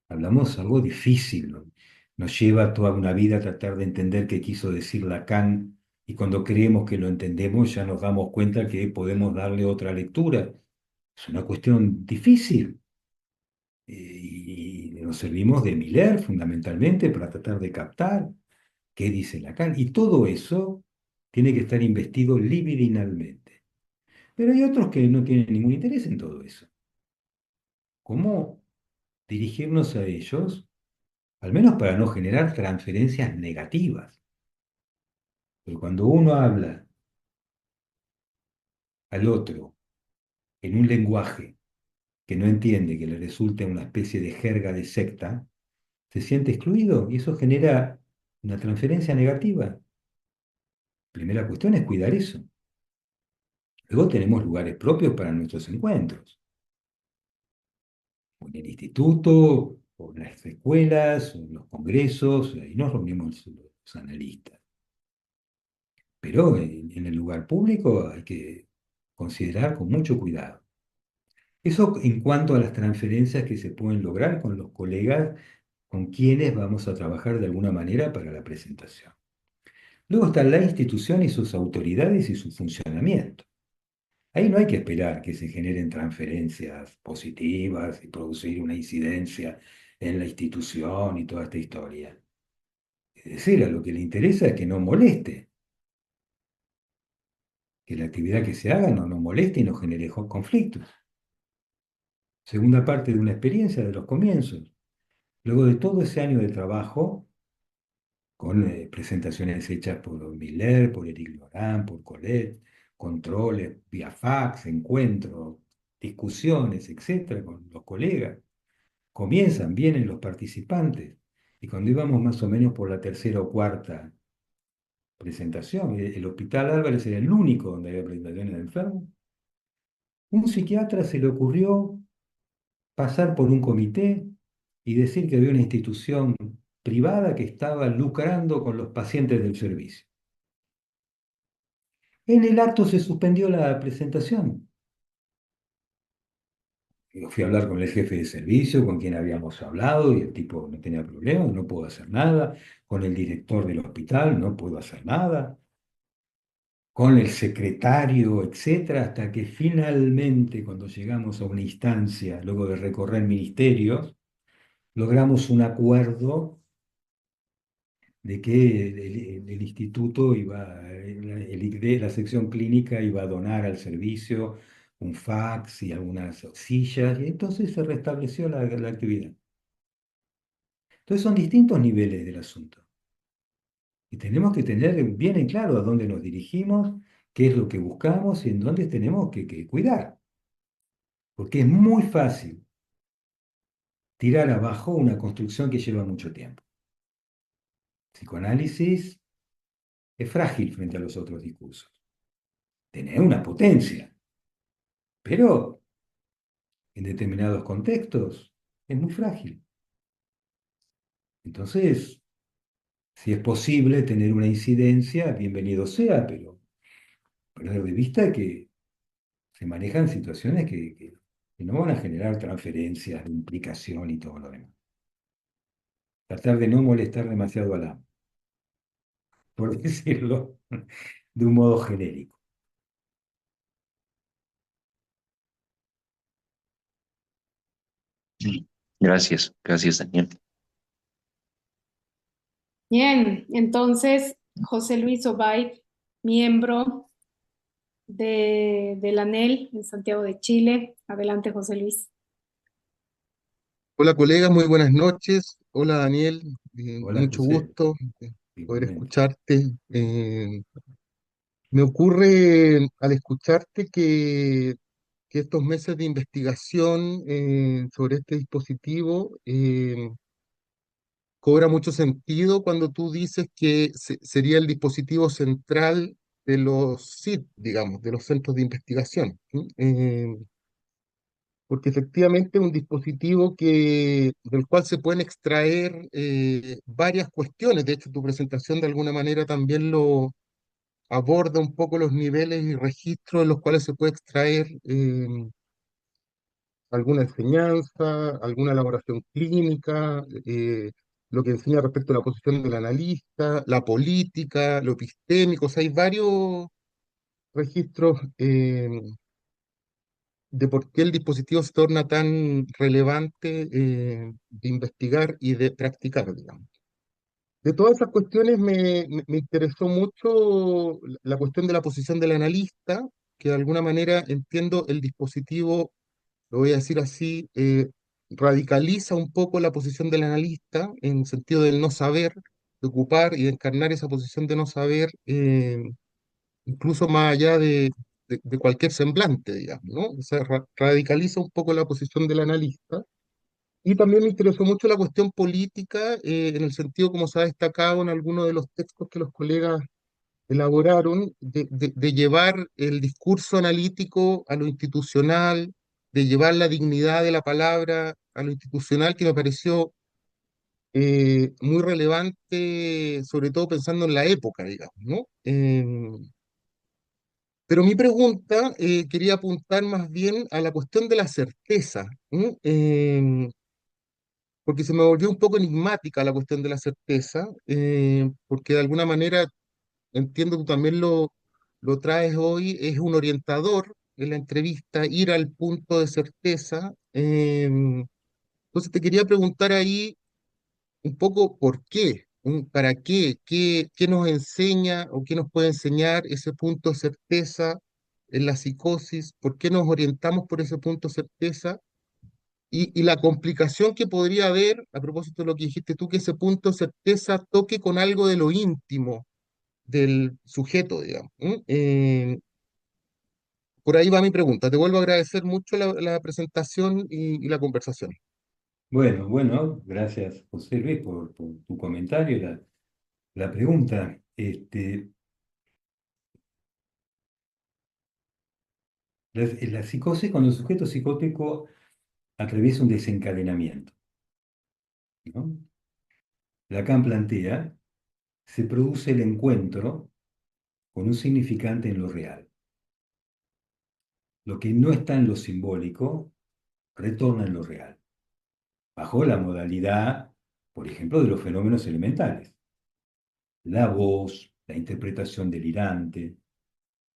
Speaker 2: Hablamos algo difícil, ¿no? Nos lleva toda una vida a tratar de entender qué quiso decir Lacan, y cuando creemos que lo entendemos ya nos damos cuenta que podemos darle otra lectura. Es una cuestión difícil. Y nos servimos de Miller fundamentalmente para tratar de captar qué dice Lacan. Y todo eso tiene que estar investido libidinalmente. Pero hay otros que no tienen ningún interés en todo eso. ¿Cómo dirigirnos a ellos? Al menos para no generar transferencias negativas. Pero cuando uno habla al otro en un lenguaje que no entiende, que le resulta una especie de jerga de secta, se siente excluido y eso genera una transferencia negativa. Primera cuestión es cuidar eso. Luego tenemos lugares propios para nuestros encuentros, o en el instituto, o en las escuelas, o en los congresos, ahí nos reunimos los analistas. pero en el lugar público hay que considerar con mucho cuidado. Eso en cuanto a las transferencias que se pueden lograr con los colegas con quienes vamos a trabajar de alguna manera para la presentación. Luego está la institución y sus autoridades y su funcionamiento. Ahí no hay que esperar que se generen transferencias positivas y producir una incidencia en la institución y toda esta historia. Es decir, a lo que le interesa es que no moleste, que la actividad que se haga no moleste y no genere conflictos. Segunda parte de una experiencia de los comienzos. Luego de todo ese año de trabajo, con presentaciones hechas por Miller, por Eric Lorán, por Colette, controles vía fax, encuentros, discusiones, etcétera, con los colegas. Comienzan, vienen los participantes, y cuando íbamos más o menos por la tercera o cuarta presentación, el Hospital Álvarez era el único donde había presentaciones de enfermos, un psiquiatra se le ocurrió pasar por un comité y decir que había una institución privada que estaba lucrando con los pacientes del servicio. En el acto se suspendió la presentación. Yo fui a hablar con el jefe de servicio, con quien habíamos hablado, y el tipo no tenía problema, no puedo hacer nada. Con el director del hospital, no puedo hacer nada. Con el secretario, etcétera, hasta que finalmente, cuando llegamos a una instancia, luego de recorrer ministerios, logramos un acuerdo de que el instituto iba, el ICD, la sección clínica iba a donar al servicio un fax y algunas sillas, y entonces se restableció la actividad. Entonces son distintos niveles del asunto. Y tenemos que tener bien en claro a dónde nos dirigimos, qué es lo que buscamos y en dónde tenemos que cuidar. Porque es muy fácil tirar abajo una construcción que lleva mucho tiempo. Psicoanálisis es frágil frente a los otros discursos. Tiene una potencia, pero en determinados contextos es muy frágil. Entonces, si es posible tener una incidencia, bienvenido sea, pero perder de vista que se manejan situaciones que no van a generar transferencias, implicación y todo lo demás. Tratar de no molestar demasiado al amo, por decirlo de un modo genérico.
Speaker 5: Gracias, gracias, Daniel.
Speaker 1: Bien, entonces José Luis Obaid, miembro del ANEL en Santiago de Chile. Adelante, José Luis.
Speaker 4: Hola colegas, muy buenas noches. Hola Daniel,
Speaker 2: Hola,
Speaker 4: mucho
Speaker 2: José.
Speaker 4: gusto poder
Speaker 2: Igualmente.
Speaker 4: escucharte. Me ocurre al escucharte que estos meses de investigación sobre este dispositivo cobra mucho sentido cuando tú dices que sería el dispositivo central de los CID, digamos, de los centros de investigación. ¿Sí? Porque efectivamente es un dispositivo del cual se pueden extraer varias cuestiones. De hecho, tu presentación de alguna manera también lo aborda un poco los niveles y registros en los cuales se puede extraer alguna enseñanza, alguna elaboración clínica, lo que enseña respecto a la posición del analista, la política, lo epistémico. O sea, hay varios registros de por qué el dispositivo se torna tan relevante de investigar y de practicar, digamos. De todas esas cuestiones me interesó mucho la cuestión de la posición del analista, que de alguna manera entiendo el dispositivo, lo voy a decir así, radicaliza un poco la posición del analista en el sentido del no saber, de ocupar y de encarnar esa posición de no saber, incluso más allá de cualquier semblante, digamos, ¿no? O sea, radicaliza un poco la posición del analista. Y también me interesó mucho la cuestión política, en el sentido como se ha destacado en algunos de los textos que los colegas elaboraron, de llevar el discurso analítico a lo institucional, de llevar la dignidad de la palabra a lo institucional, que me pareció muy relevante, sobre todo pensando en la época, digamos, ¿no? Pero mi pregunta quería apuntar más bien a la cuestión de la certeza, ¿no? Porque se me volvió un poco enigmática la cuestión de la certeza, porque de alguna manera, entiendo que tú también lo traes hoy, es un orientador en la entrevista, ir al punto de certeza. Entonces te quería preguntar ahí un poco por qué, para qué, qué nos enseña o qué nos puede enseñar ese punto de certeza en la psicosis, por qué nos orientamos por ese punto de certeza y la complicación que podría haber, a propósito de lo que dijiste tú, que ese punto de certeza toque con algo de lo íntimo del sujeto, digamos. Por ahí va mi pregunta. Te vuelvo a agradecer mucho la presentación y la conversación.
Speaker 2: Bueno, gracias José Luis por tu comentario, la pregunta. La psicosis cuando el sujeto psicótico atraviesa un desencadenamiento, ¿no? Lacan plantea, se produce el encuentro con un significante en lo real. Lo que no está en lo simbólico retorna en lo real, bajo la modalidad, por ejemplo, de los fenómenos elementales. La voz, la interpretación delirante,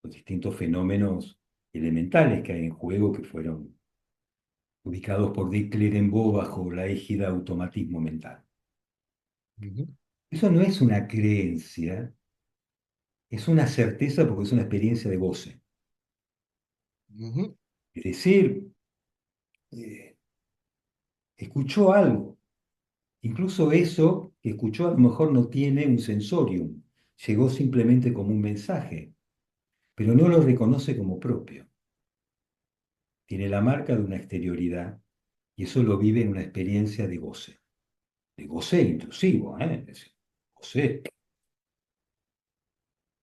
Speaker 2: los distintos fenómenos elementales que hay en juego que fueron ubicados por Dick Clérenbaugh bajo la égida automatismo mental.
Speaker 4: Ujú,
Speaker 2: Eso no es una creencia, es una certeza porque es una experiencia de goce.
Speaker 4: ujú,
Speaker 2: Es decir, eh, escuchó algo. Incluso eso que escuchó a lo mejor no tiene un sensorium, llegó simplemente como un mensaje, pero no lo reconoce como propio. Tiene la marca de una exterioridad y eso lo vive en una experiencia de goce intrusivo, ¿eh? Es decir, goce.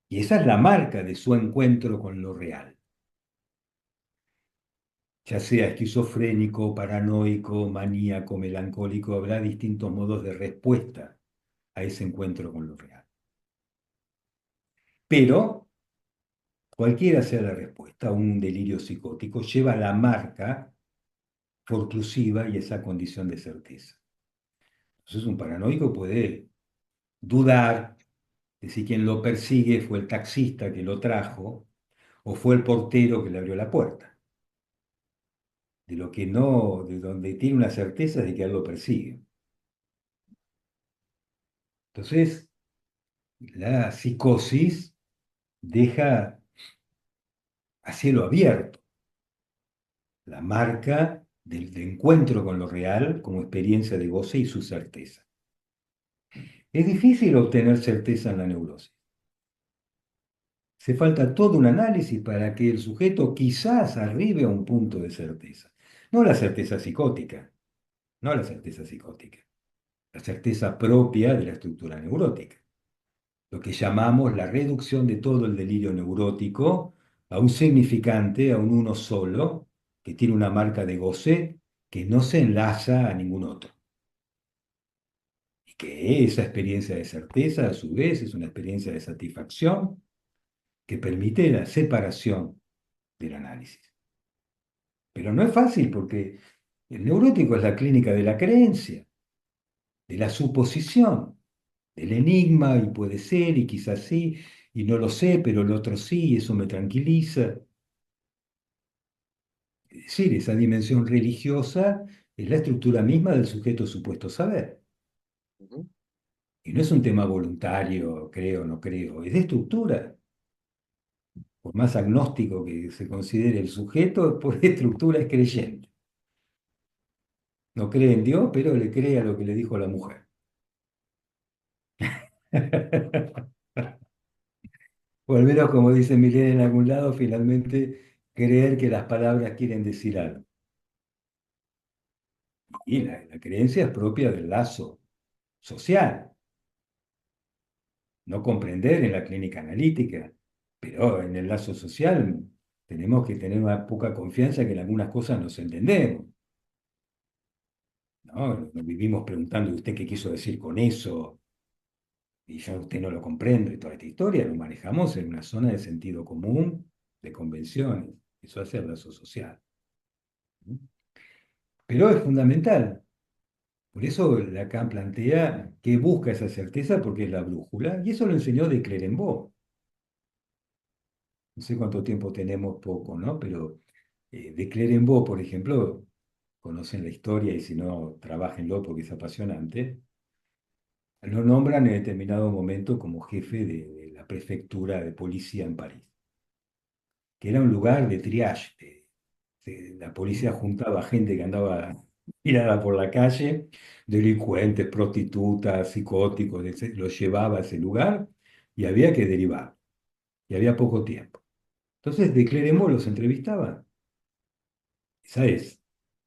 Speaker 2: Y esa es la marca de su encuentro con lo real. Ya sea esquizofrénico, paranoico, maníaco, melancólico, habrá distintos modos de respuesta a ese encuentro con lo real. Pero cualquiera sea la respuesta, un delirio psicótico lleva la marca forclusiva y esa condición de certeza. Entonces un paranoico puede dudar de si quien lo persigue fue el taxista que lo trajo o fue el portero que le abrió la puerta. De lo que no, de donde tiene una certeza de que él lo persigue. Entonces, la psicosis deja a cielo abierto la marca del encuentro con lo real como experiencia de goce y su certeza. Es difícil obtener certeza en la neurosis. Hace falta todo un análisis para que el sujeto quizás arribe a un punto de certeza. No la certeza psicótica, no la certeza psicótica, la certeza propia de la estructura neurótica. Lo que llamamos la reducción de todo el delirio neurótico a un significante, a un uno solo, que tiene una marca de goce que no se enlaza a ningún otro. Y que esa experiencia de certeza, a su vez, es una experiencia de satisfacción que permite la separación del análisis. Pero no es fácil porque el neurótico es la clínica de la creencia, de la suposición, del enigma, y puede ser, y quizás sí, y no lo sé, pero el otro sí, y eso me tranquiliza. Es decir, esa dimensión religiosa es la estructura misma del sujeto supuesto saber.
Speaker 4: ujú,
Speaker 2: Y no es un tema voluntario, creo o no creo, es de estructura. Por más agnóstico que se considere el sujeto, por estructura es creyente. No cree en Dios, pero le cree a lo que le dijo la mujer. O al menos, como dice Milena en algún lado, finalmente creer que las palabras quieren decir algo. Y la creencia es propia del lazo social, no comprender en la clínica analítica, pero en el lazo social tenemos que tener una poca confianza que en algunas cosas nos entendemos, ¿no? Nos vivimos preguntando, ¿y usted qué quiso decir con eso? Y ya usted no lo comprende, y toda esta historia lo manejamos en una zona de sentido común, de convenciones. Eso hace abrazo social. ¿No? Pero es fundamental. Por eso Lacan plantea que busca esa certeza porque es la brújula, y eso lo enseñó de Clerenceau. No sé cuánto tiempo tenemos, poco, ¿no? Pero de Clerenceau, por ejemplo, conocen la historia y si no, trabajenlo porque es apasionante. Lo nombran en determinado momento como jefe de la prefectura de policía en París, que era un lugar de triage. La policía juntaba gente que andaba tirada por la calle, delincuentes, prostitutas, psicóticos, los llevaba a ese lugar y había que derivar. Y había poco tiempo. Entonces, de Clermont los entrevistaba. Esa es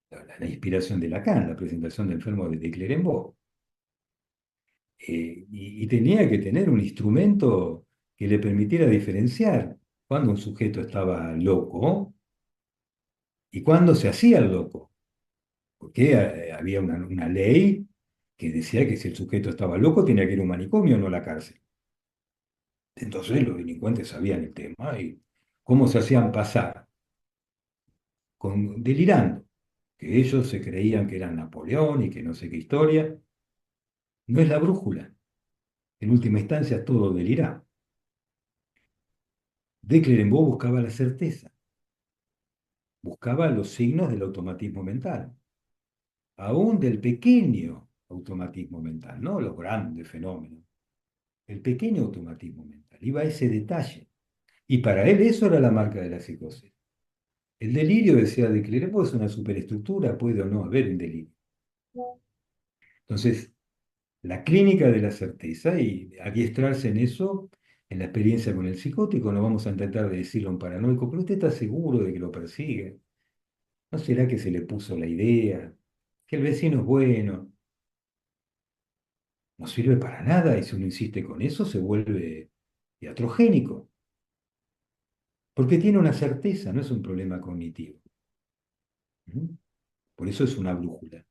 Speaker 2: la inspiración de Lacan, la presentación de enfermo de Clermont. Y tenía que tener un instrumento que le permitiera diferenciar cuando un sujeto estaba loco y cuando se hacía el loco. Porque había una ley que decía que si el sujeto estaba loco tenía que ir a un manicomio, no a la cárcel. Entonces los delincuentes sabían el tema y cómo se hacían pasar, delirando, que ellos se creían que eran Napoleón y que no sé qué historia. No es la brújula. En última instancia todo delirá. De Clerenceau buscaba la certeza, buscaba los signos del automatismo mental, aún del pequeño automatismo mental, no los grandes fenómenos, el pequeño automatismo mental, iba a ese detalle. Y para él eso era la marca de la psicosis. El delirio, decía de Clerenceau, es una superestructura, puede o no haber un delirio. Entonces, la clínica de la certeza y adiestrarse en eso, en la experiencia con el psicótico, no vamos a intentar de decirlo a un paranoico, pero usted está seguro de que lo persigue. ¿No será que se le puso la idea? Que el vecino es bueno. No sirve para nada y si uno insiste con eso se vuelve iatrogénico. Porque tiene una certeza, no es un problema cognitivo. ¿Mm? Por eso es una brújula.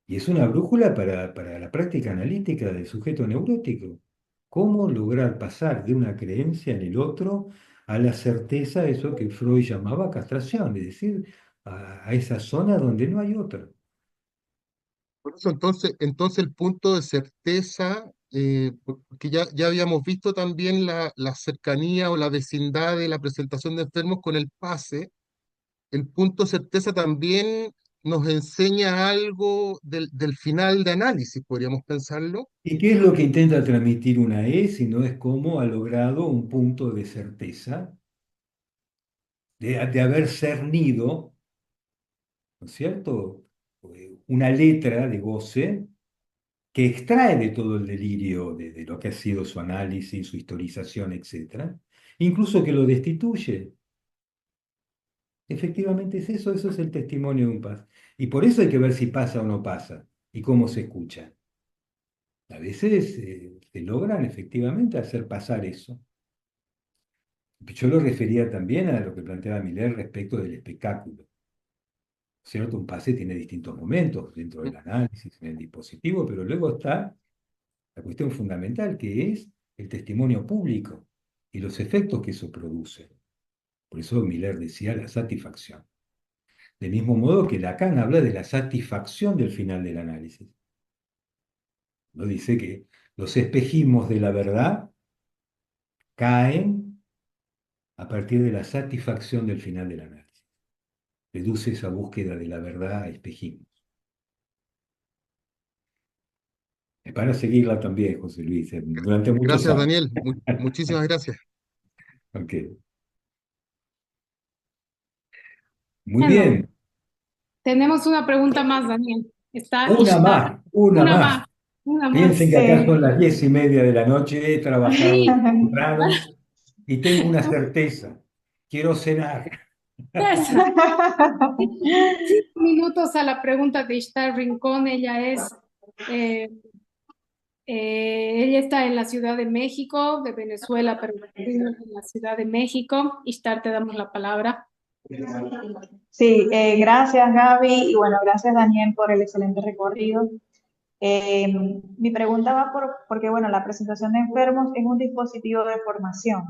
Speaker 2: Y es una brújula para la práctica analítica del sujeto neurótico. ¿Cómo lograr pasar de una creencia en el otro a la certeza, eso que Freud llamaba castración, es decir, a esa zona donde no hay otra?
Speaker 4: Por eso entonces el punto de certeza, porque ya habíamos visto también la cercanía o la vecindad de la presentación de enfermos con el pase, el punto de certeza también nos enseña algo del final de análisis, podríamos pensarlo.
Speaker 2: ¿Y qué es lo que intenta transmitir una E si no es cómo ha logrado un punto de certeza de haber cernido, ¿no es cierto? Una letra de goce que extrae de todo el delirio de lo que ha sido su análisis, su historización, etcétera, incluso que lo destituye. Efectivamente es eso, eso es el testimonio de un paz. Y por eso hay que ver si pasa o no pasa y cómo se escucha. A veces se logran efectivamente hacer pasar eso. Yo lo refería también a lo que planteaba Miller respecto del espectáculo. ¿Cierto? Un pase tiene distintos momentos dentro del análisis, en el dispositivo, pero luego está la cuestión fundamental que es el testimonio público y los efectos que eso produce. Por eso Miller decía la satisfacción. Del mismo modo que Lacan habla de la satisfacción del final del análisis. ¿No? Dice que los espejismos de la verdad caen a partir de la satisfacción del final del análisis. Reduce esa búsqueda de la verdad a espejismos. Es para seguirla también, José Luis, durante muchos
Speaker 4: Gracias,
Speaker 2: años.
Speaker 4: Daniel. Muchísimas gracias.
Speaker 2: Ok. Muy
Speaker 1: Bueno,
Speaker 2: bien.
Speaker 1: tenemos una pregunta más, Daniel. Está
Speaker 2: Una
Speaker 1: Ishtar.
Speaker 2: más, una
Speaker 1: Una
Speaker 2: más.
Speaker 1: más, una
Speaker 2: Piensen
Speaker 1: más.
Speaker 2: que acá son
Speaker 6: Sí.
Speaker 2: las 10:30 de la noche, he trabajado temprano y tengo una certeza. Quiero cenar.
Speaker 1: Eso. 5 minutos a la pregunta de Ishtar Rincón. Eh, ella está en la Ciudad de México, de Venezuela, pero vivimos en la Ciudad de México. Ishtar, te damos la palabra.
Speaker 6: Sí, gracias Gaby y bueno, gracias Daniel por el excelente recorrido. Mi pregunta va porque bueno, la presentación de enfermos es un dispositivo de formación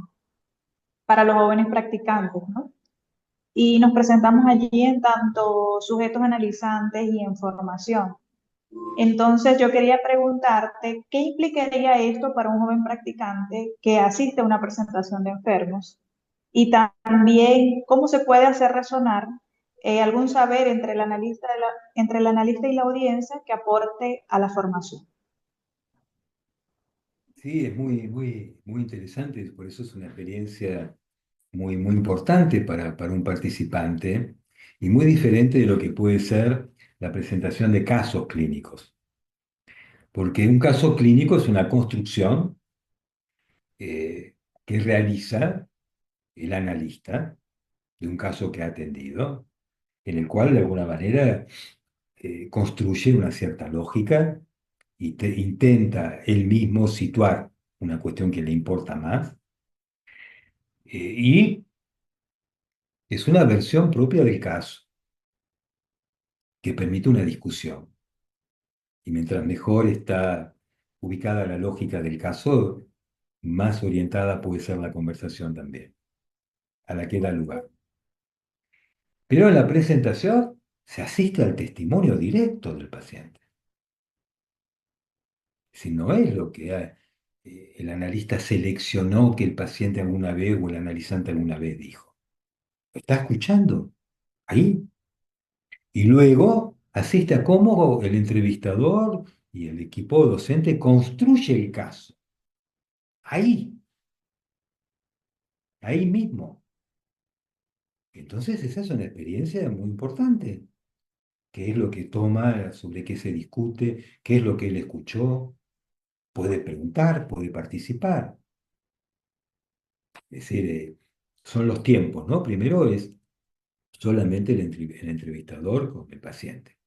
Speaker 6: para los jóvenes practicantes, ¿no? Y nos presentamos allí en tanto sujetos analizantes y en formación. Entonces yo quería preguntarte, ¿qué implicaría esto para un joven practicante que asiste a una presentación de enfermos? Y también, ¿cómo se puede hacer resonar algún saber entre entre el analista y la audiencia que aporte a la formación?
Speaker 2: Sí, es muy interesante, por eso es una experiencia muy importante para un participante y muy diferente de lo que puede ser la presentación de casos clínicos. Porque un caso clínico es una construcción eh, que realiza el analista de un caso que ha atendido, en el cual de alguna manera construye una cierta lógica y intenta él mismo situar una cuestión que le importa más, y es una versión propia del caso que permite una discusión. Y mientras mejor está ubicada la lógica del caso, más orientada puede ser la conversación también, a la que da lugar. Pero en la presentación se asiste al testimonio directo del paciente. Si no es lo que el analista seleccionó que el paciente alguna vez o el analizante alguna vez dijo. ¿Lo está escuchando? Ahí. Y luego asiste a cómo el entrevistador y el equipo docente construye el caso. Ahí, ahí mismo. Entonces esa es una experiencia muy importante. ¿Qué es lo que toma, sobre qué se discute, qué es lo que él escuchó? Puede preguntar, puede participar. Es decir, son los tiempos, ¿no? Primero es solamente el entrevistador con el paciente.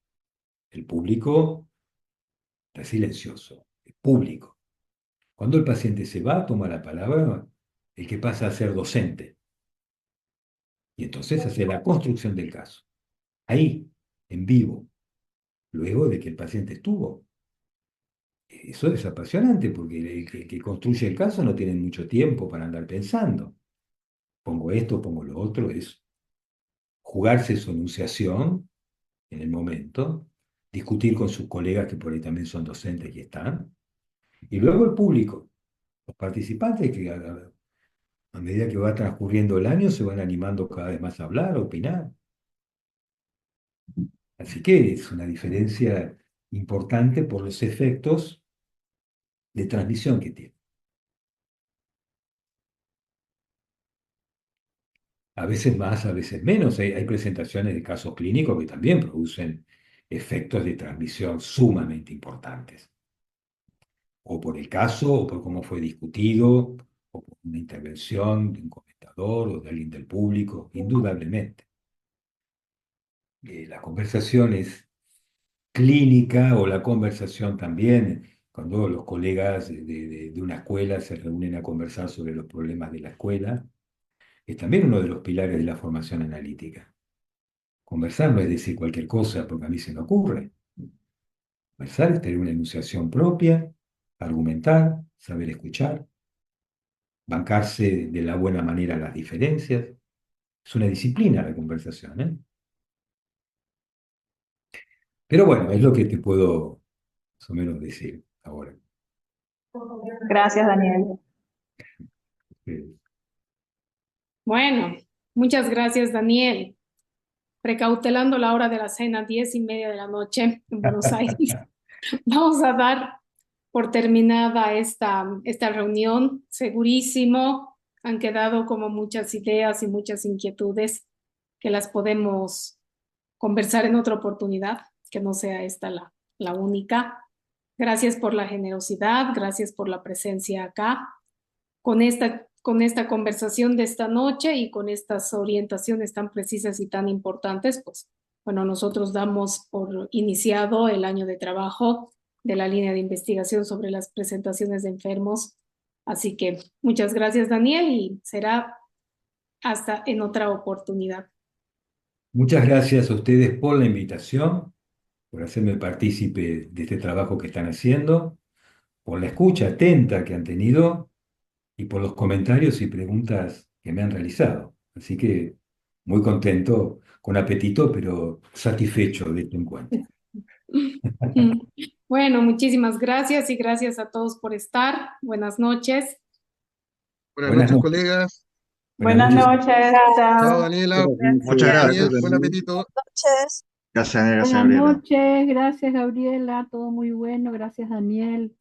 Speaker 2: El público está silencioso, el público. Cuando el paciente se va, toma la palabra el que pasa a ser docente. Y entonces hace la construcción del caso. Ahí, en vivo, luego de que el paciente estuvo. Eso es apasionante porque el que construye el caso no tiene mucho tiempo para andar pensando. Pongo esto, pongo lo otro, es jugarse su enunciación en el momento, discutir con sus colegas que por ahí también son docentes y están, y luego el público, los participantes que a medida que va transcurriendo el año se van animando cada vez más a hablar, a opinar. Así que es una diferencia importante por los efectos de transmisión que tiene. A veces más, a veces menos. Hay presentaciones de casos clínicos que también producen efectos de transmisión sumamente importantes. O por el caso, o por cómo fue discutido, o por una intervención de un comentador o de alguien del público, indudablemente. La conversación es clínica o la conversación también, cuando los colegas de una escuela se reúnen a conversar sobre los problemas de la escuela, es también uno de los pilares de la formación analítica. Conversar no es decir cualquier cosa porque a mí se me ocurre. Conversar es tener una enunciación propia, argumentar, saber escuchar, bancarse de la buena manera las diferencias. Es una disciplina la conversación, ¿eh? Pero bueno, es lo que te puedo más o menos decir ahora.
Speaker 6: Gracias, Daniel.
Speaker 1: Bueno, muchas gracias, Daniel. Precautelando la hora de la cena, 10:30 de la noche en Buenos Aires. Vamos a dar por terminada esta reunión. Segurísimo, han quedado como muchas ideas y muchas inquietudes que las podemos conversar en otra oportunidad, que no sea esta la única. Gracias por la generosidad, gracias por la presencia acá. Con esta conversación de esta noche y con estas orientaciones tan precisas y tan importantes, pues bueno, nosotros damos por iniciado el año de trabajo de la línea de investigación sobre las presentaciones de enfermos. Así que muchas gracias, Daniel, y será hasta en otra oportunidad.
Speaker 2: Muchas gracias a ustedes por la invitación, por hacerme partícipe de este trabajo que están haciendo, por la escucha atenta que han tenido y por los comentarios y preguntas que me han realizado. Así que muy contento, con apetito, pero satisfecho de este encuentro.
Speaker 1: Bueno, muchísimas gracias y gracias a todos por estar. Buenas noches.
Speaker 4: Buenas
Speaker 2: Buenas
Speaker 4: noches,
Speaker 2: noches.
Speaker 4: colegas.
Speaker 2: Buenas
Speaker 6: Buenas
Speaker 2: noches.
Speaker 6: noches,
Speaker 4: Chao,
Speaker 6: chao.
Speaker 4: Daniela.
Speaker 7: Muchas gracias,
Speaker 4: Daniel, buen
Speaker 7: Daniel.
Speaker 4: apetito.
Speaker 8: Noches.
Speaker 7: Gracias, Daniel. Gracias,
Speaker 9: Buenas
Speaker 7: Gabriela.
Speaker 9: noches, gracias Gabriela, todo muy bueno, gracias Daniel.